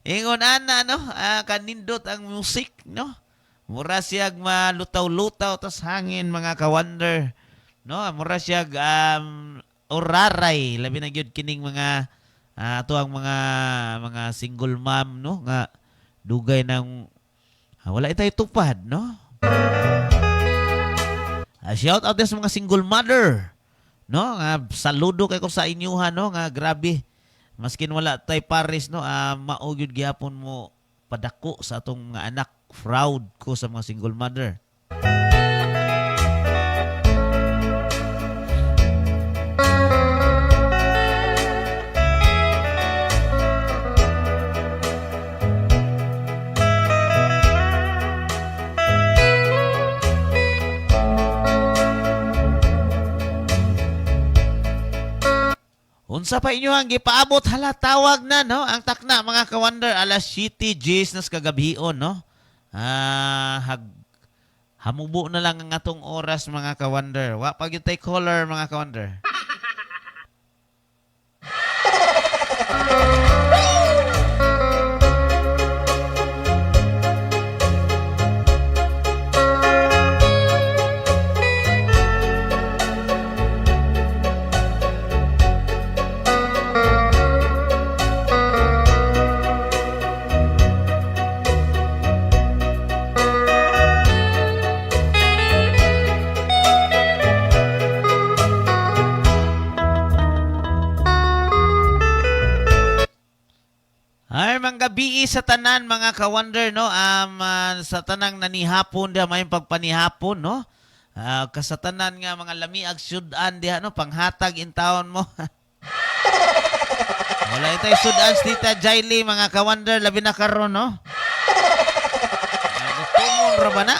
Ingon ana no, kanindot ang music no. Mura siyag malutaw-lutaw tas hangin mga kawander. No, mura siyag oraray labi na gyud kining mga ato ang mga single mom no nga dugay ng wala itay tupad, no? Shout out sa mga single mother, no? Saludo kay ko sa inyuha, no? Nga grabe. Maskin wala tay pares, no? Maugyod gyapon mo padako sa atong mga anak. Proud ko sa mga single mother. Unsa pa inyo ang gipaabot hala tawag na no ang takna mga kawander alas 7 Gs nas kagabhion no. Hamubo na lang ang atong oras mga kawander. Wa pa gyud tay caller mga kawander. Ay, mga gabi sa tanan mga kawander no, sa tanang nanihapon diha may pagpanihapon no. Kasatanan nga mga lamiag sudan diha no, panghatag in town mo. Wala itay sudan Tita Jaili mga kawander labi na karon no. Gutumon ra ba na?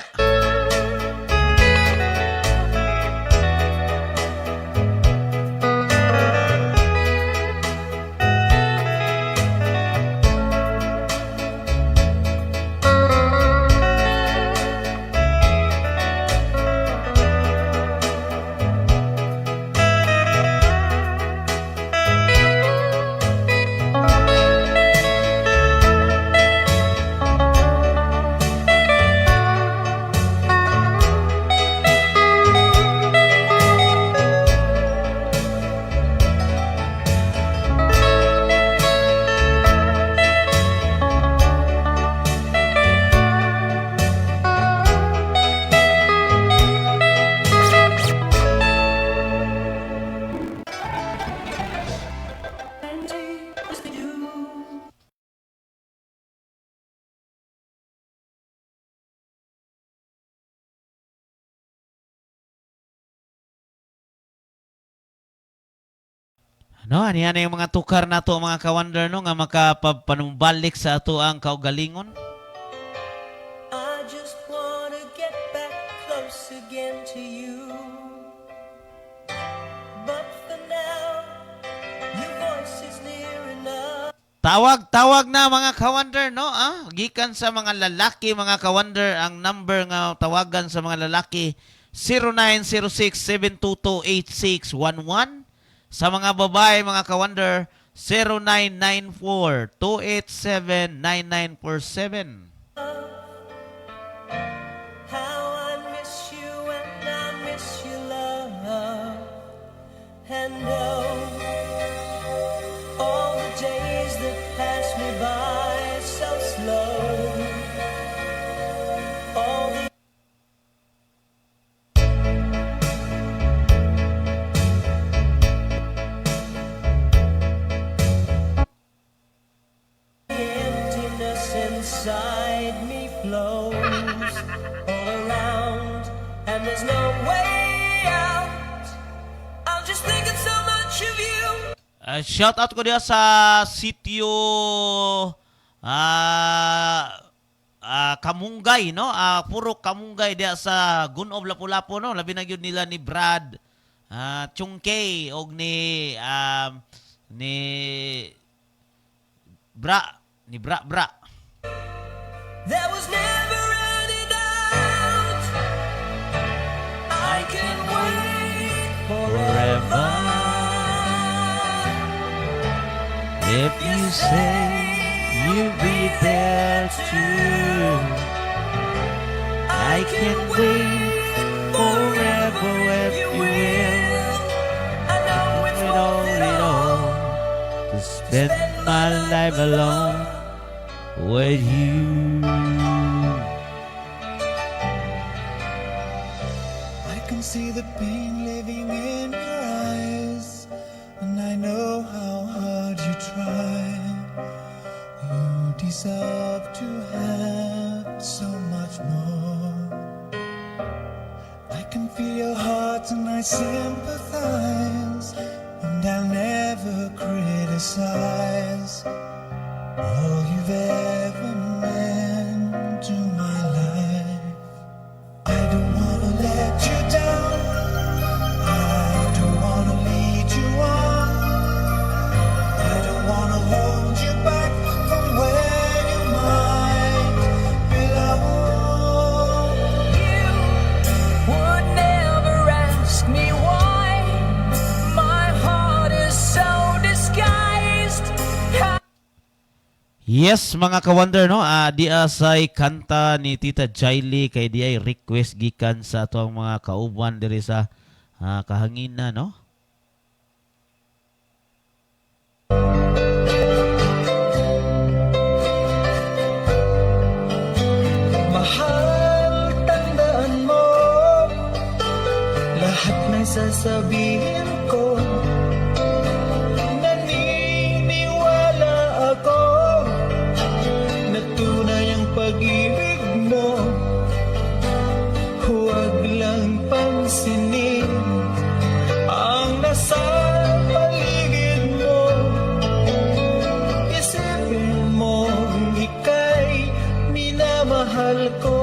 No, aniya na yung mga tukar na to mga ka-wonder no nga makapapanumbalik sa ato ang kaugalingon. I just wanna get back close again to you. But for now, your voice is near enough. Tawag na mga ka-wonder no, gikan sa mga lalaki mga ka-wonder ang number nga tawagan sa mga lalaki 0906-722-8611. Sa mga babae, mga ka-wonder, 0994-287-9947. How I miss you and I miss your love. And oh, all the days that pass me by so slow. All the emptiness inside me flows all around, and there's no way out. I'm just thinking so much of you. Shout out ko diya sa sitio Kamunggay, no? Puro Kamunggay diya sa Gunob, Lapu-Lapu, no? Labi na gyud nila ni Brad Chungkay og ni Bra. There was never any doubt. I can wait forever. If you say you'll be there too, I can wait forever if you will. I know it's worth it all. To spend my life alone with you. I can see the pain living in your eyes, and I know how hard you try. You deserve to have so much more. I can feel your heart and I sympathize, and I'll never criticize all you've ever meant to my life. I don't wanna let you down. I don't wanna lead you on. I don't wanna hold you back from where you might belong. You would never ask me why. My heart is so disguised. Yes, mga ka-wonder, no? Di asay kanta ni Tita Jaili kay di ay request gikan sa atong mga kauban diri sa kahangina, no? Mahal, tandaan mo lahat ng sasabihin ko. Naniniwala ako na tunay ang pag-ibig mo. Huwag lang pansinin ang nasa paligid mo. Isipin mo ika'y minamahal ko.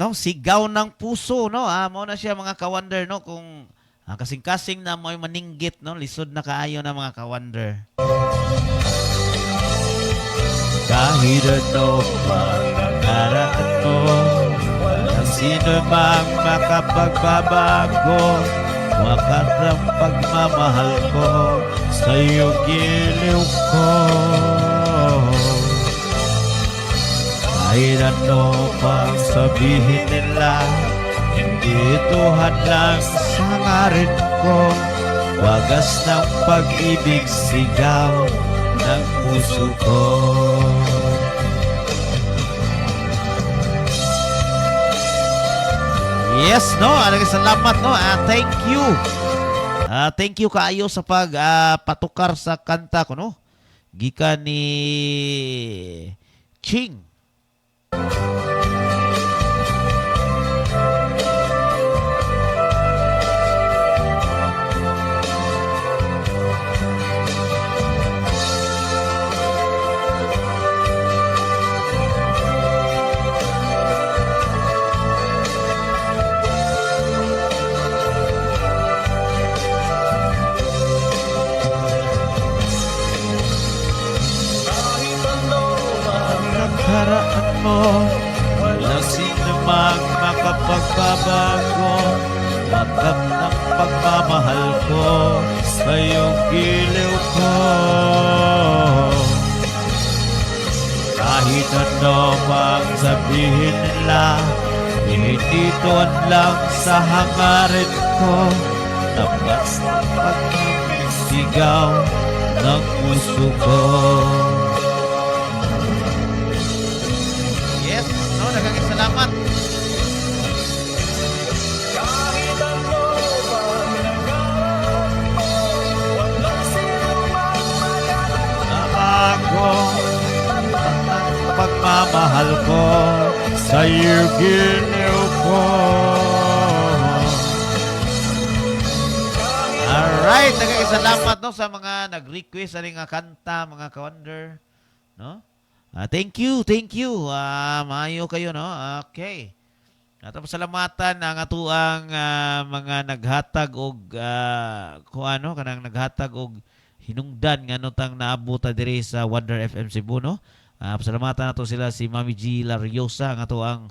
no? Sigaw ng puso, no? Mao na siya mga ka-wonder, no? Kung kasing-kasing na may maninggit, no? Lisod na kaayo na mga ka-wonder. Kahit ano pang nakaraan mo, ang sino mang makapagbabago, wakat ang pagmamahal ko sa iyong giliw ko. Kahit ano pang sabihin nila, hindi ito hadlang sa ngarin ko. Wagas ng pag-ibig, sigaw ng puso ko. Yes, no? Salamat, no? Thank you. Thank you kaayo sa patukar sa kanta ko, no? Gikan ni Ching. Nakaraan mo, walang sino mang makapagbabago. Wakat ng pagmamahal ko sa iyong giliw ko. Kahit ano mang sabihin nila, hindi doon lang sa hangarin ko. Tapat ng pagmamisigaw ng puso ko. Daghang salamat. Ako ang pagmamahal ko sa iyo giliw ko. Alright, daghang salamat, no, sa mga nag-request sa nga kanta, mga ka-wonder, no? Thank you. Maayo kayo, no? Okay. At pasalamatan ang atuang mga naghatag og kanang naghatag og hinungdan nga tang naabot diri sa Wonder FM Cebu, no? Pasalamatan nato sila si Mami G Lariosa, ang atuang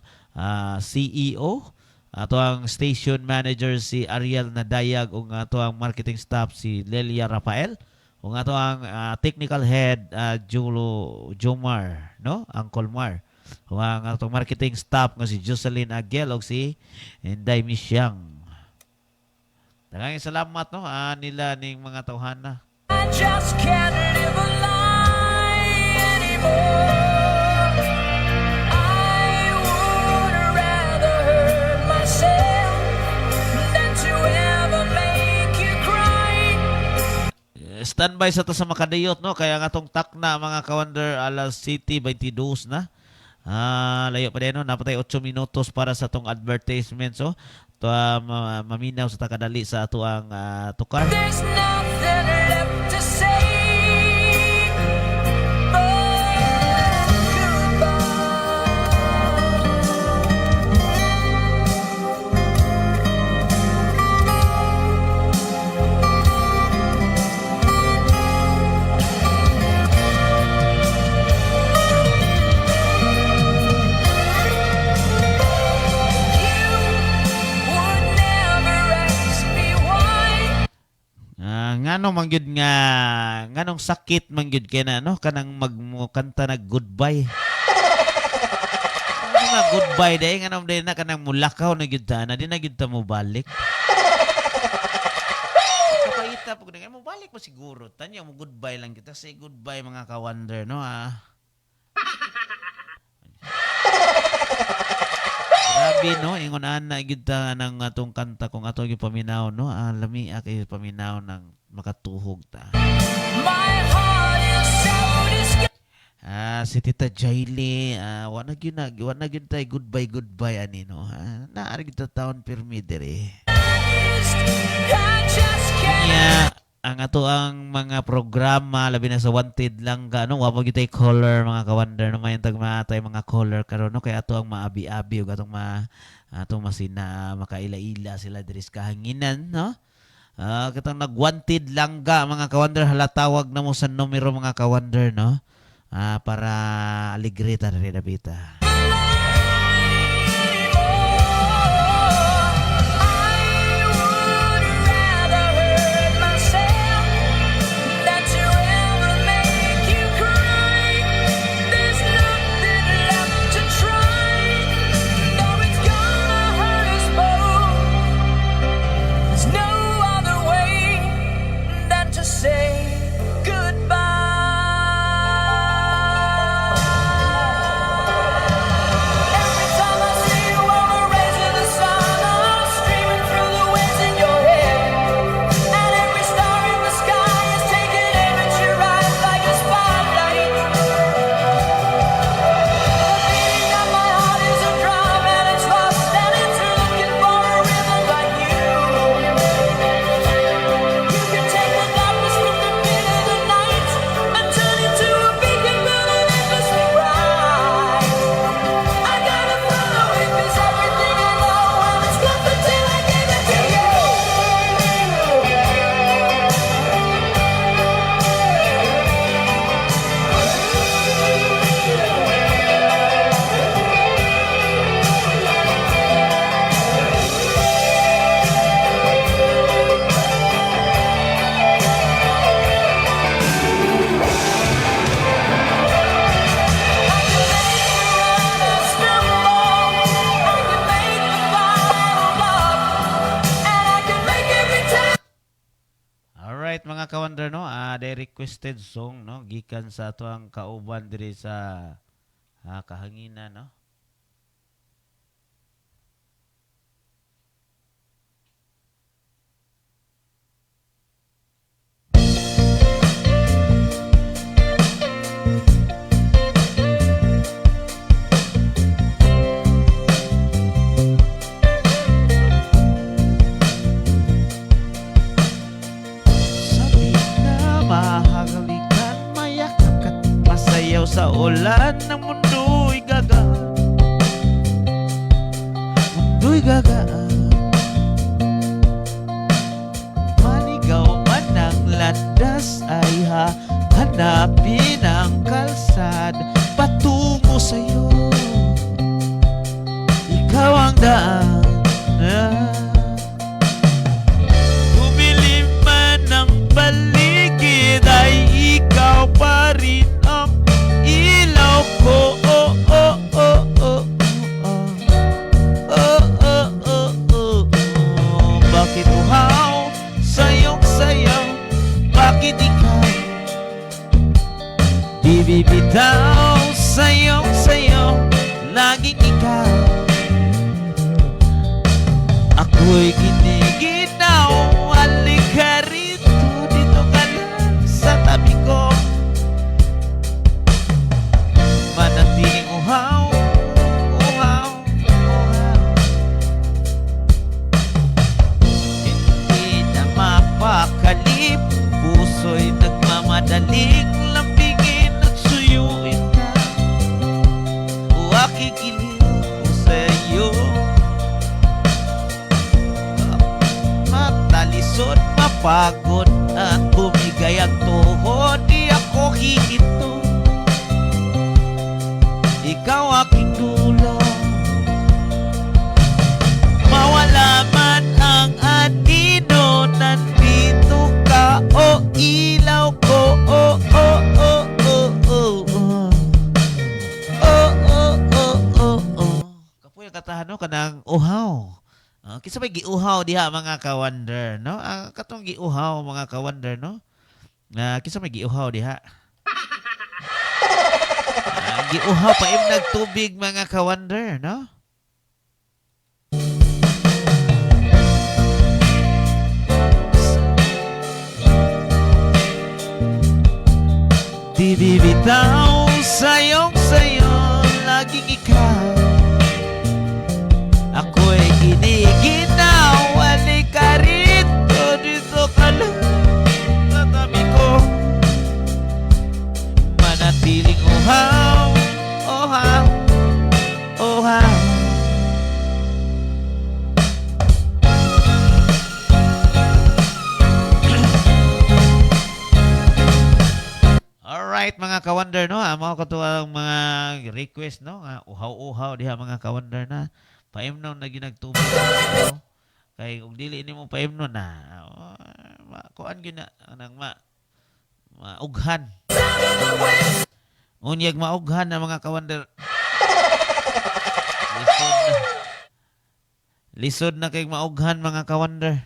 CEO, atuang station manager si Ariel Nadayag, ug atuang marketing staff si Lelia Rafael. Kung ato ang technical head, Jomar, no? Uncle Mar. Kung ang atong marketing staff nga si Jocelyn Aguel o si Inday Misyang. Daghang salamat, no? Nila ning mga tawhana. I just can't live a lie anymore. I would rather hurt myself than to ever make you cry. Standby sa to sa makadayot, no? Kaya nga tong takna, mga ka-wonder, alas City 22 na. Layo pa din, no? Napatay 8 minutos para sa tong advertisement. So, to maminaw sa takadali sa ato ang tukar. There's nothing left to say but ngano mangyud nga nganong sakit mangyud kay na, no, kanang magmukanta na goodbye. Ano nga goodbye day nganong day na kanang mulakaw na gyud ta na di na gyud ta mo balik. Kapaita pag mo balik mo siguro tanya mo goodbye lang kita, say goodbye mga ka-wonder, no? Grabe, no, ingon ana gyud ta nang atong kanta kung ato gyud paminaw, no? Lami kay paminaw nang makatuhog ta. my heart is so disgusted. Si Tita Jaili, wala gyud tay goodbye ani, no? Naari gyud ta taon pirmi diri. I just can't. Nya ang ato ang mga programa labi na sa wanted lang ga no wa pa gyud tay color mga ka-wonder no mayon tag matay mga color karon no kay ato ang maabi-abi ug atong masina makaila-ila sila diri sa kahanginan no. Katong nag-wanted lang ga mga ka-wonder halatawag na mo sa numero mga ka-wonder no. Para aligrita rin napita. Say goodbye. Every time I see you on the rays of the sun, I'm streaming through the waves in your hair, and every star in the sky is taking aim at your eyes like a spotlight. The beating of my heart is a drum, and it's lost, and it's looking for a rhythm like you. You can take the darkness from the pit of the night and turn it to a beacon burning endlessly bright. I gotta follow it 'cause everything I know, and it's nothing till I give it to you. Alright mga ka-wonder no, the requested song no gikan sa ato ang kauban diri sa kahanginan no. Sabi na mahagalikan, mayakap ka't masayaw sa ulan ng mundo'y gagaan. Mundo'y gagaan. Maligaw man ang landas ay hanapin ang kalsad patungo sa'yo. Ikaw ang daan. Bumilim man ang paligid ay ikaw pa rin ang ilaw ko. Oh, oh, oh, oh, oh. Oh, oh, oh, oh, oh. Bakit uhaw sayong sayaw? Bakit ikaw di bibitaw? Sayong sayaw, laging ikaw. Ako'y giniginaw, halika rito, dito ka lang sa tabi ko. Manatiling uhaw, uhaw, uhaw. Hindi na mapakalip, puso'y nagmamadaling lambingin at suyuin ka. Wakikiliw ko sa'yo. Matalisod, mapagod at bumigay ang tuhod, di ako hihinto. Ikaw aking dulo. Mawala man ang anino, nandito ka, o ilaw ko. Oh, oh, oh, oh, oh, oh. Oh, oh, oh, oh, oh. Kapoy ang katahan no, kanang uhaw. Kisa may giuhaw diha mga ka-wonder no? Katong giuhaw mga ka-wonder no? Kisa may giuhaw diha. Giuhaw pa im nagtubig mga ka-wonder no? Di bibitaw sayong sayo, laging ikaw. Ako'y giniginaw, halika rito, dito ka lang Alright mga ka-wonder no, amo ko to ang mga request no, nga uhaw-uhaw diha mga ka-wonder na paimnon na ginagtubig no. Kay ug dili nimo paimnon na kuan gyud na nang maughan. Unyag maughan na mga ka-wonder. Lisod na kay maughan mga ka-wonder.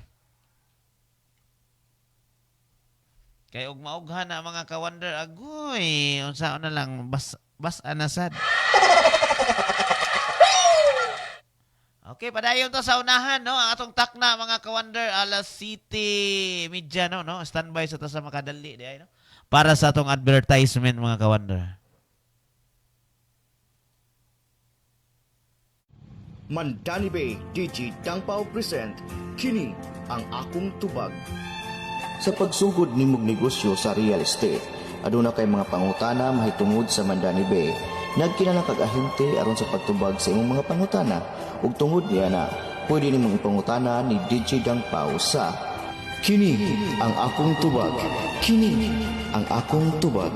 Kay og maughan na mga ka-wonder agoy unsa na lang bas anasad. Okay, padayon to sa unahan no, ang atong takna mga ka-wonder alas City Media no, standby sa ta sa makadali di ay no. Para sa atong advertisement mga ka-wonder. Mandani Bay DJ Dangpao present Kini ang akong tubag. Sa pagsugod nimong negosyo sa real estate, aduna kay mga pangutana mahitungod sa Mandani Bay. Nagkinahanglan kag ahente aron sa pagtubag sa imong mga pangutana ug tungod niya na pwede nimong ipangutana ni DJ Dangpao sa Kini ang akong tubag. Kini ang akong tubag.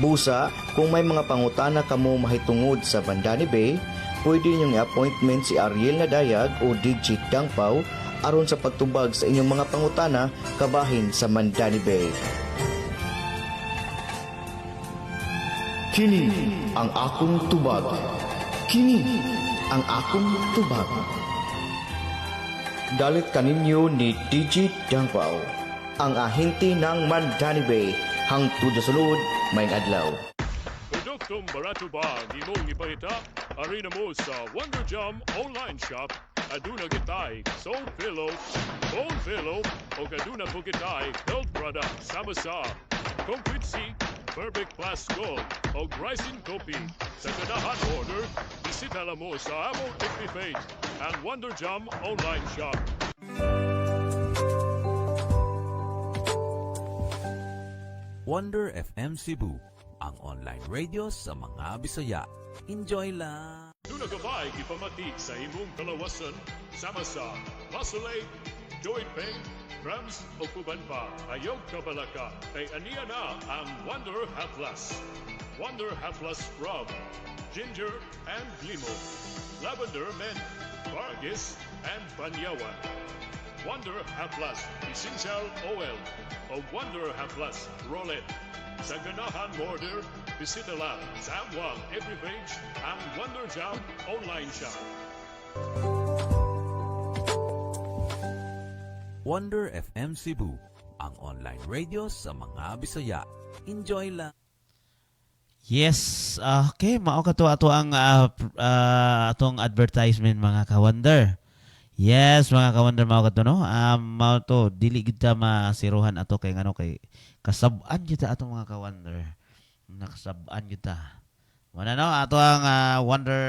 Busa, kung may mga pangutana kamo mahitungod sa Mandani Bay, pwede niyong i-appointment si Ariel Nadayag o DJ Dangpao aron sa pagtubag sa inyong mga pangutana kabahin sa Mandani Bay. Kini ang akong tubag. Kini ang akong tubag. Dalit kaninyo ni DJ Dangpao, ang ahente ng Mandani Bay, hangtod sa sulod, may adlaw. Produktong barato ba ang imong ipahita? Arena mo sa Wonder Jam online shop. Aduna gitay soul pillow, bone pillow, o aduna po gitay health product sama sa Complete C, Perfect Plus Gold, o Rising Coffee. Sa ganahan order, bisita lang mo sa among FB page and Wonder Jam online shop. Wonder FM Cebu, ang online radio sa mga Bisaya. Enjoy lang! Duna gabay ipamati sa imong kalawasan sama sa Muscle Aid, Joint Pain, Rams o Kuban pa, ayaw kabalaka, kay aniya na ang Wonder Haplas. Wonder Haplas Scrub, Ginger and Limo, Lavender Mint, Vargis and Banyawan. Wonder Haplas Essential Oil o Wonder Haplas Roll-It. Sa ganahan order, bisita lang sa amwang every page ang Wonder Jam online shop. Wonder FM Cebu, ang online radio sa mga Bisaya. Enjoy lang! Yes, okay, mao ka to ato ang atong advertisement mga ka-wonder. Yes, mga ka-wonder mao ka to no. Mao to dili gid ta masiruhan ato kay ngano kay kasab-an gyud ta atong mga ka-wonder. Nakasab-an gyud ta. Muna no ato ang Wonder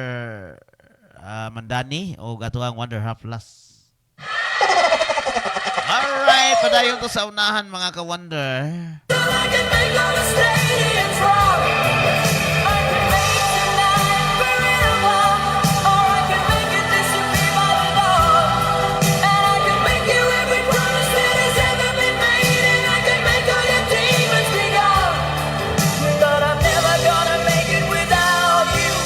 Mandani o ato ang Wonder Haplas. Alright, padayon to sa unahan mga ka-wonder. I can make all the stadiums rock. I can make tonight forever, or I can make it disappear by the dawn. And I can make you every promise that has ever been made, and I can make all your demons be gone. But I'm never gonna make it without you.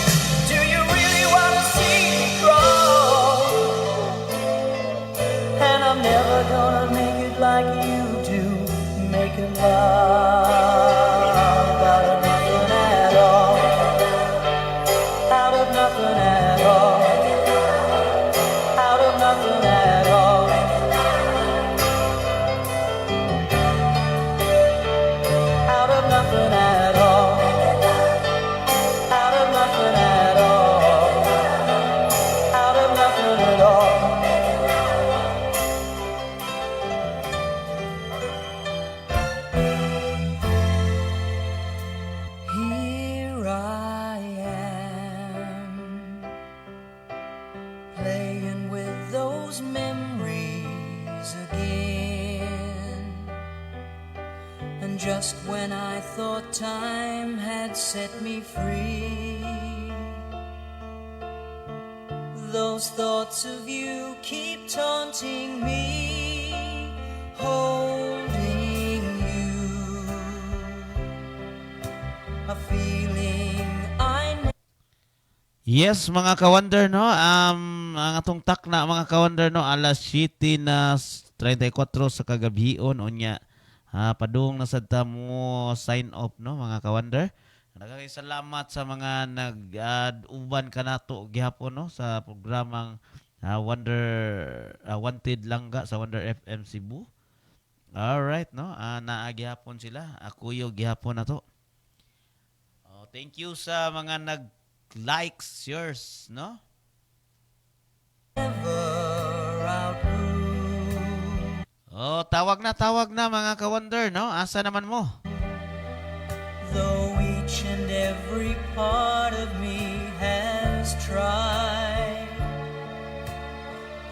Do you really wanna see me grow? And I'm never gonna make it like you do, making love out of nothing at all, out of nothing at all, out of nothing at all, out of nothing at all, out of nothing at all, out of nothing at all. Here I am, playing with those memories again. And just when I thought time had set me free, those thoughts of you keep taunting me, holding you a feeling I Yes, mga ka-wonder, no? Ang atong takna, mga ka-wonder, no? Alas 7 na 34 sa kagabion. Unya, padung na sad ta mo sign off, no, mga ka-wonder? Nagkakay salamat sa mga nag-uban ka nato gihapon, no? Sa programang Wanted Langga sa Wonder FM Cebu. Alright, no? Naagihapon sila. Ako yung gihapon na to. Oh, thank you sa mga nag-likes yours, no? never outgrew. Oh, tawag na mga ka-wonder, no? Asa naman mo? Though each and every part of me has tried,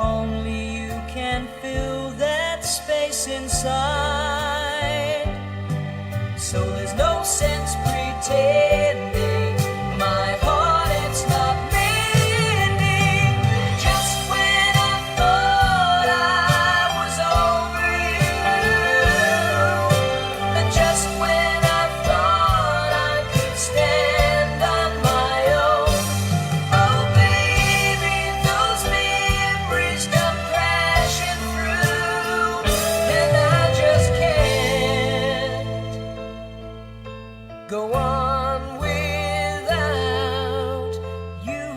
only you can fill that space inside. So there's no sense pretending my heart it's not mending. Just when I thought I was over you, and just when I thought I could stand on my own, oh baby, those memories come crashing through, and I just can't go on without you.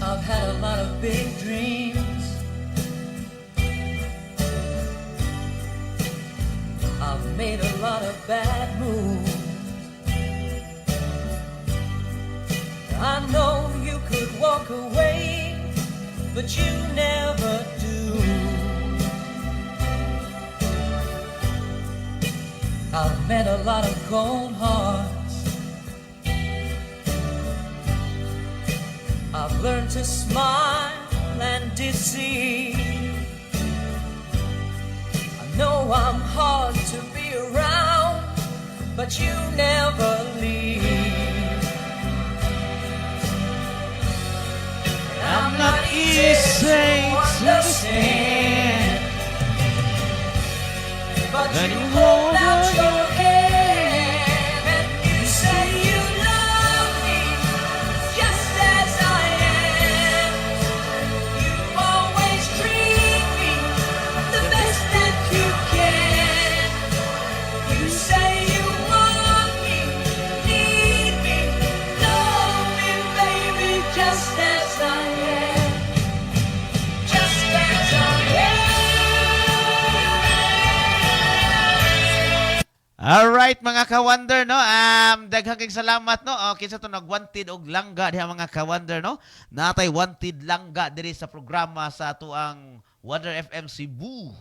I've had a lot of big dreams. I've made a lot of bad moves. I know you could walk away, but you never do. I've met a lot of cold hearts. I've learned to smile and deceive. I know I'm hard to be around, but you never leave. I'm not easy to understand, but you hold out your hand and you say you love me just as I am. You always treat me the best that you can. You say you want me, need me, love me, baby, just as I am. Just as I am. Alright, mga ka-wonder, no? Daghang kayong salamat, no? Okay, sa ito nag-wanted og langga diha, mga ka-wonder, no? Natay wanted langga diri sa programa sa ato ang Wonder FM Cebu.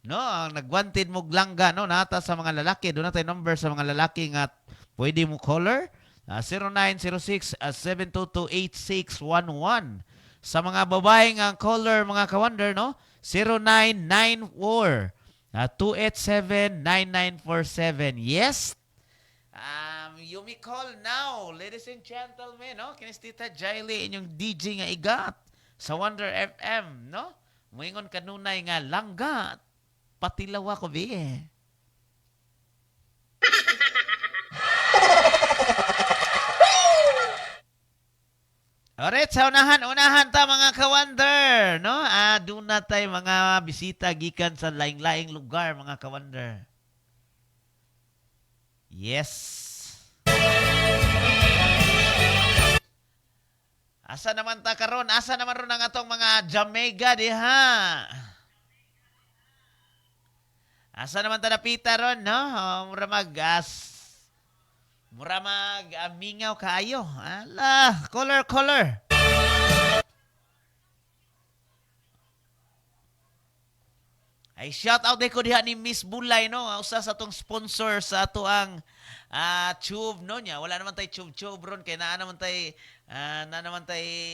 No, ang nag-wanted mo langga, no? Nata sa mga lalaki, doon natay number sa mga lalaki nga pwede mo caller. 0906-722-8611. Sa mga babae nga caller, mga ka-wonder, no? 0994 287-9947. Yes. You may call now, ladies and gentlemen, no? Kinis Tita Jaili, inyong DJ nga igat sa Wonder FM, no? Moingon kanunay nga langga, patilawa ko biye. Alright, sa unahan ta, mga ka-wonder, no? Doon na tayo mga bisita gikan sa laing-laing lugar, mga ka-wonder. Yes. Asa naman ta karon? Asa naman ron ang atong mga Jamaica diha? Asa naman ta napita ron, no? Mura mingaw kaayo. Ala, color. Ay, shout out ko diha ni Miss Bulay, no? Usa sa atong sponsor sa ato ang tube, no niya. Wala naman tay tube ron kay na naman tay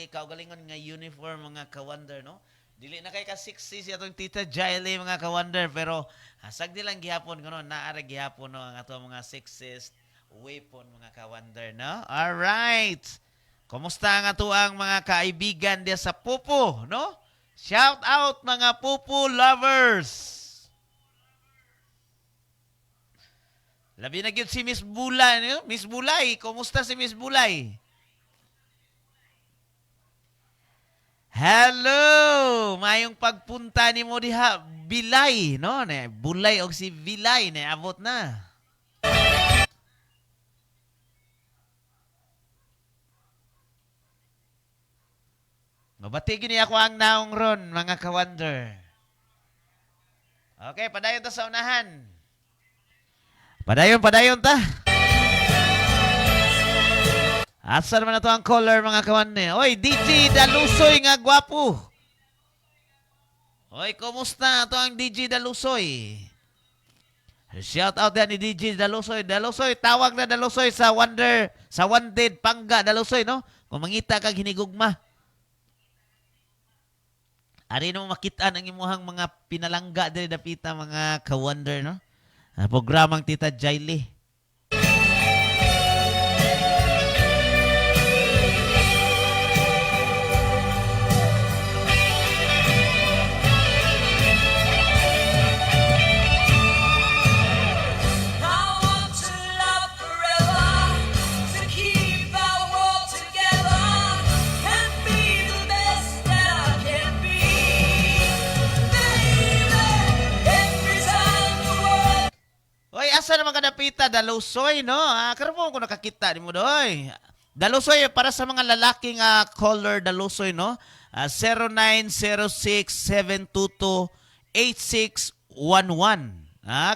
kaugalingon nga uniform, mga ka-wonder, no? Dili na kay ka 60 si atong Tita Jaili, mga ka-wonder, pero hasag nilang gihapon kuno, naara gihapon, no, ang ato mga sexist weapon, mga ka-wonder, no? All right. Kumusta ang ato ang mga kaibigan diya sa Pupo, no? Shout out, mga Pupo lovers. Labi na gyud si Miss Bulay, no? Miss Bulay, kumusta si Miss Bulay? Hello! Mayong pagpunta ni mo diha, Bilay, no? Bulay og si Bilay, abot na. Mabati gini ako ang naong ron, mga ka-wonder. Okay, padayon ta sa unahan. Padayon ta. Asa naman na to ang caller, mga ka-wonder. Oy, DJ Dalusoy nga gwapo. Oy, kumusta to ang DJ Dalusoy? Shout out yan ni DJ Dalusoy. Dalusoy, tawag na Dalusoy sa Wonder, sa Wanted Pangga Dalusoy, no? Kung mangita kag hinigugma. Ari mo makita ang imuhang mga pinalangga diri dapita, mga ka-wonder, no? Programang Tita Jaili. Asa naman ka napita, Dalusoy, no? Karon mo ko nakakita ni mo doy. Dalusoy, para sa mga lalaking caller, Dalusoy, no? 0906-722-8611.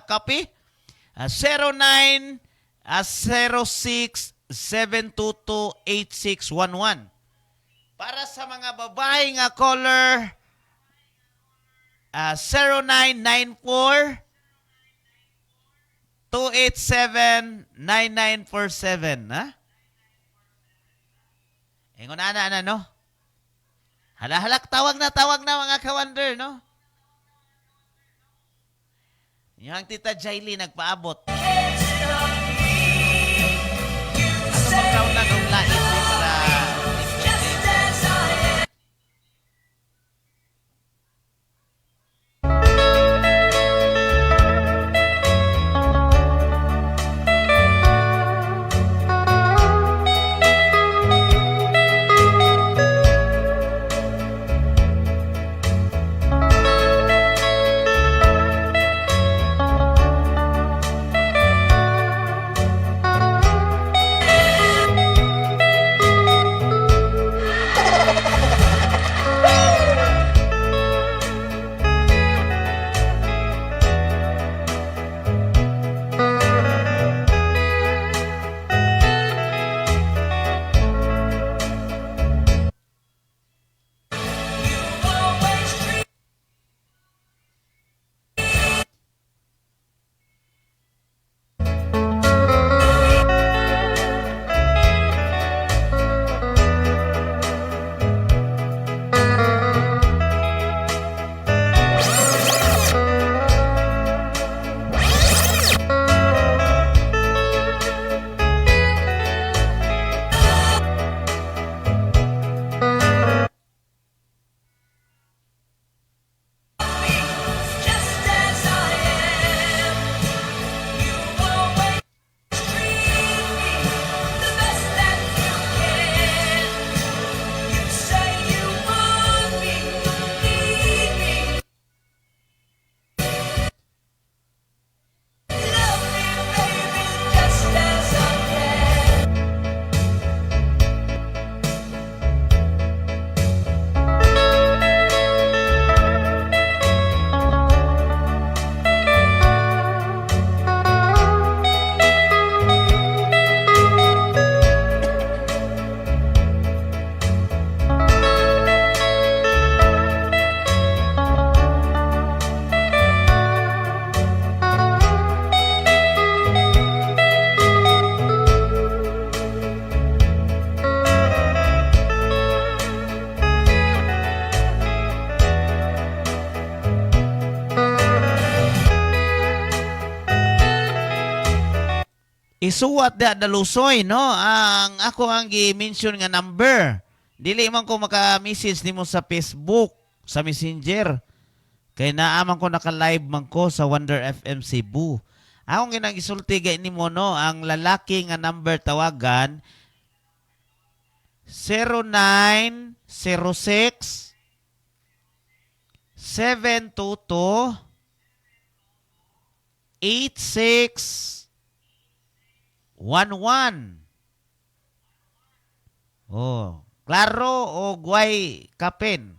Copy? 0906-722-8611. Para sa mga babaeng caller, 0994 287-9947, ha? Ingon ana, no? Halahalak, tawag na mga ka-wonder, no? Yung Tita Jaili nagpaabot. Ano pagkaw na nung lait para... isuwat da Dalusoy, no? Ang ako ang gi-mention nga number. Dili man ko maka-message nimo sa Facebook, sa Messenger. Kay naaman ko naka-live man ko sa Wonder FM Cebu. Akong ginagisulti gay nimo no, ang lalaki nga number tawagan 0906 722 8611. Oh, klaro o guay kapin.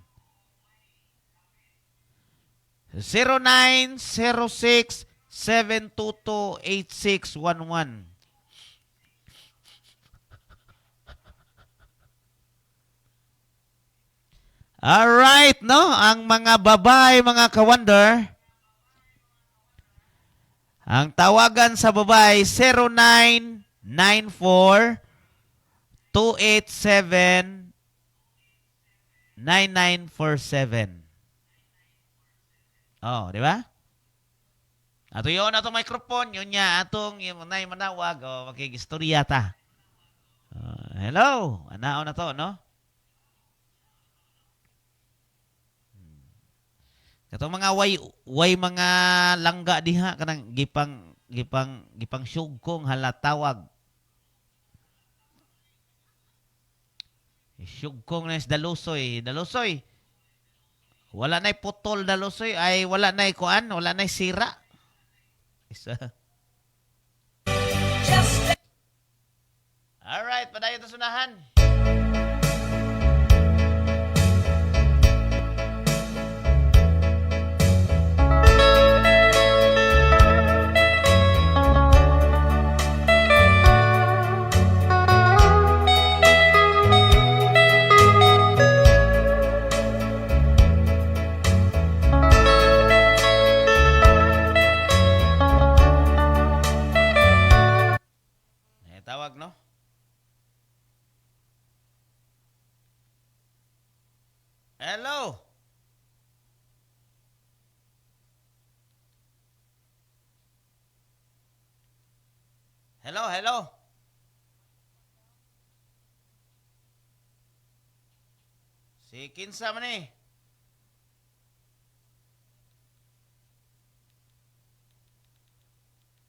0906 722 8611. Alright, no? Ang mga babae, mga ka-wonder, ang tawagan sa babae 0994 287 9947. Oh, di ba? Ato yun atong microphone, yun niya atong yung manawag o makigistorya ta. Hello, anao na to, no? Katong mga way mga langga diha kanang gipang syugkong halatawag. Syugkong na is dalusoy. Dalusoy. Wala na'y putol dalusoy ay wala na'y kuan, wala na'y sira. Isa. Alright, padayon to sunahan. Tawag, no? Hello? Hello, hello? Si Kinsa man eh.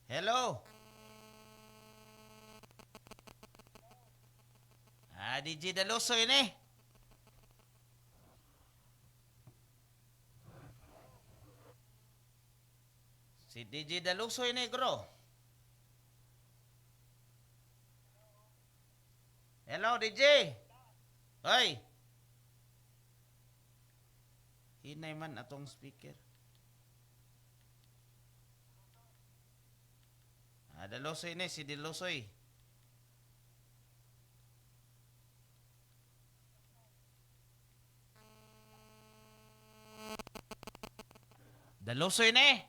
Hello? DJ Dalusoy ni. Si DJ Dalusoy ni, bro. Hello, DJ. Hoy. Hinay man atong speaker. Dalusoy ni, si Dalusoy. Dalusoy na eh.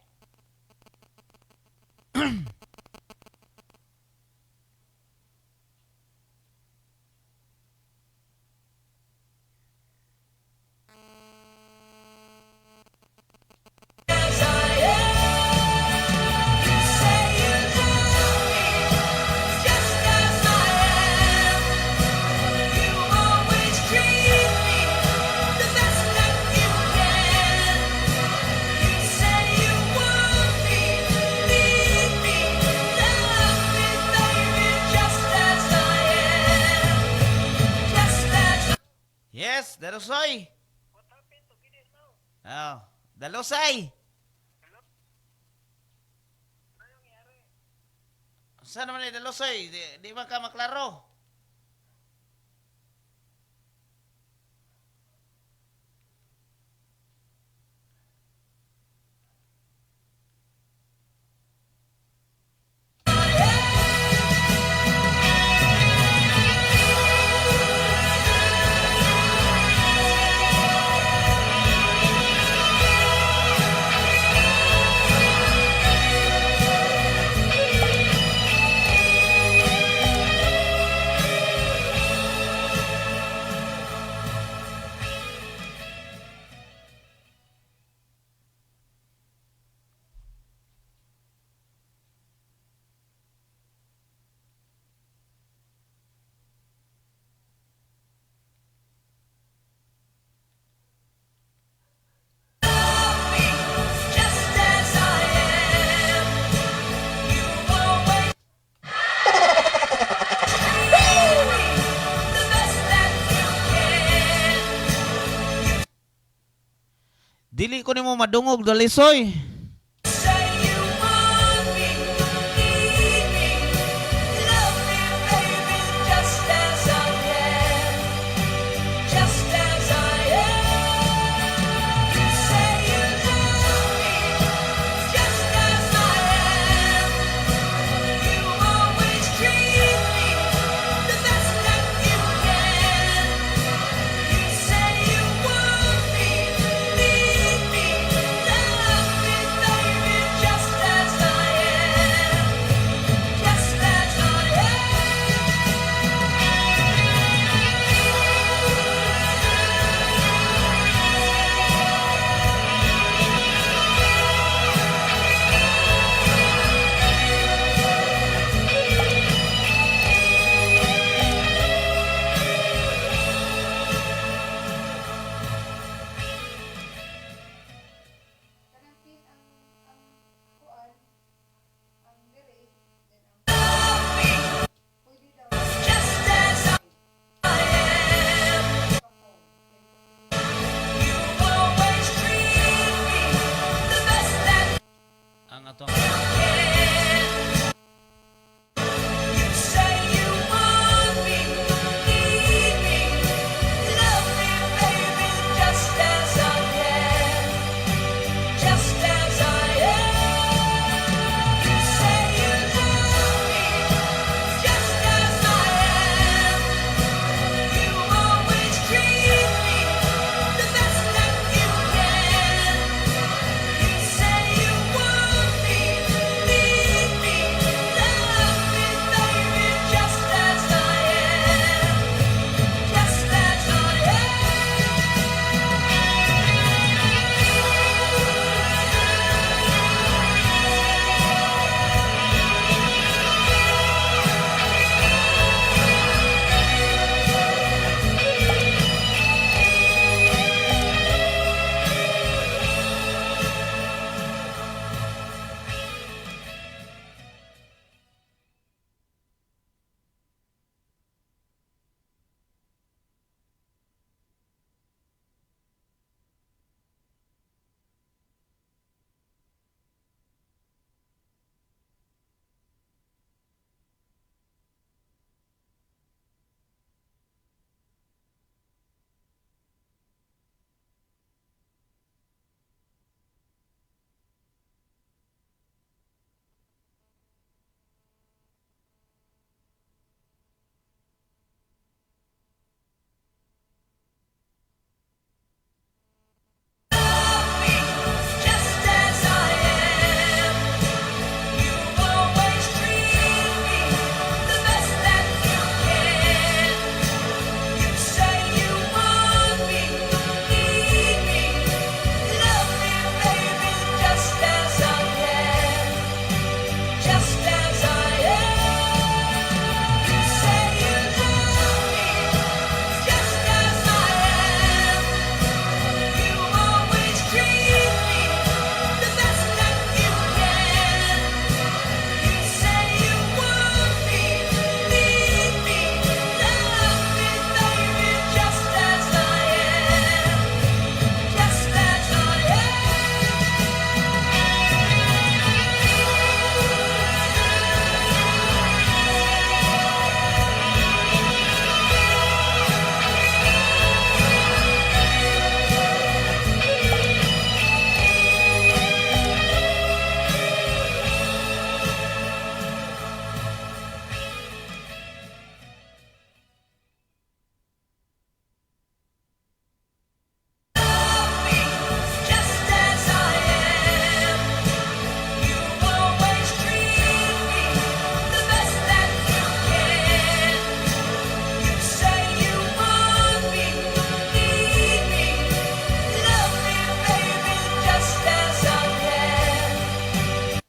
Yes, Dalusoy. What happened to Gideon now? Oh, Dalusay. Saan naman ni Dalusoy? Di ba ka maklaro? Dili ko nimo madungog dalisoy. Say you want me, need me, love me, baby, just as I am, just as I am. You say you love me, just as I am. You always treat me the best that you can. You say you want me, need me, love me, baby, just as I am, just as I just as I am. You always treat me the best that Ang atong you can. You say you want me, need me, love me, baby, just as I am, just as I am. You say you love me, just as I am. You always treat me the best that you can. You say you want me, need me, love me, baby, just as I am, just as I just as I am. You always treat me the best that you can. You say you want me, need me, love me, baby, just as I am, just as I am. You say you love me, just as I am. You always treat me the best that you can. You say you want me, need me, love me, baby, just as I am, just as I just as I am. You always treat me the best that you can. You say you want me, need me, love me, baby, just as I am.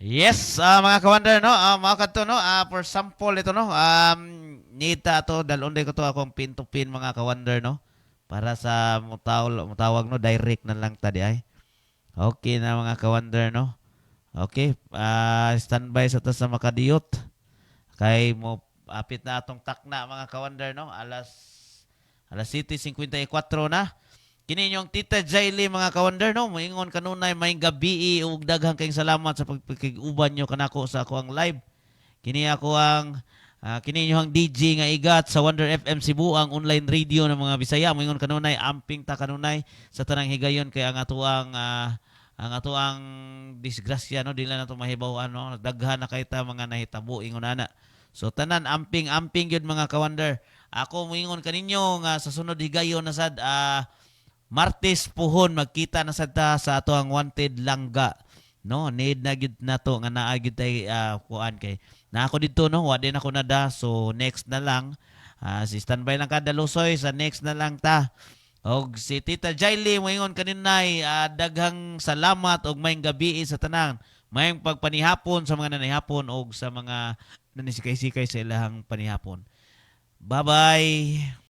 Yes, mga ka-wonder, no? Mga kadto, no? For sample ito, no? Nita to dalon ko to akong pin to pin, mga ka-wonder, no? Para sa mutawag, no? Direct na lang tadi ay. Okay na, mga ka-wonder, no? Okay, standby sa tas sa makadiyot. Kay mo apit na atong takna, mga ka-wonder, no? Alas 7:54 na. Kini yung Tita Jaily mga ka-wonder no, moingon kanunay may gabi ug daghang kayong salamat sa pagpakiguban nyo kanako sa ako ang live. Kini ako ang kini yung DJ nga igat sa Wonder FM Cebu, ang online radio ng mga Bisaya. Moingon kanunay amping ta kanunay sa tanang higayon kay ang atuang disgrasya no, dili na to mahibaw ano, daghan na kay ta mga nahitabo ingon ana. So tanan amping gyud mga ka-wonder. Ako moingon kaninyo nga sa sunod higayon na sad Martes puhon magkita na sad ta sa ato ang wanted langga. No, need na gyud nato nga naa gyud tay kuan kay. Na ako dito no, wa din ako nada. So next na lang si standby lang kada Lusoy sa next na lang ta. Og si Tita Jaily moingon kaninay daghang salamat og mayong gabi sa tanan. Mayong pagpanihapon sa mga nanihapon og sa mga nanisikay-sikay sa ilahang panihapon. Bye-bye.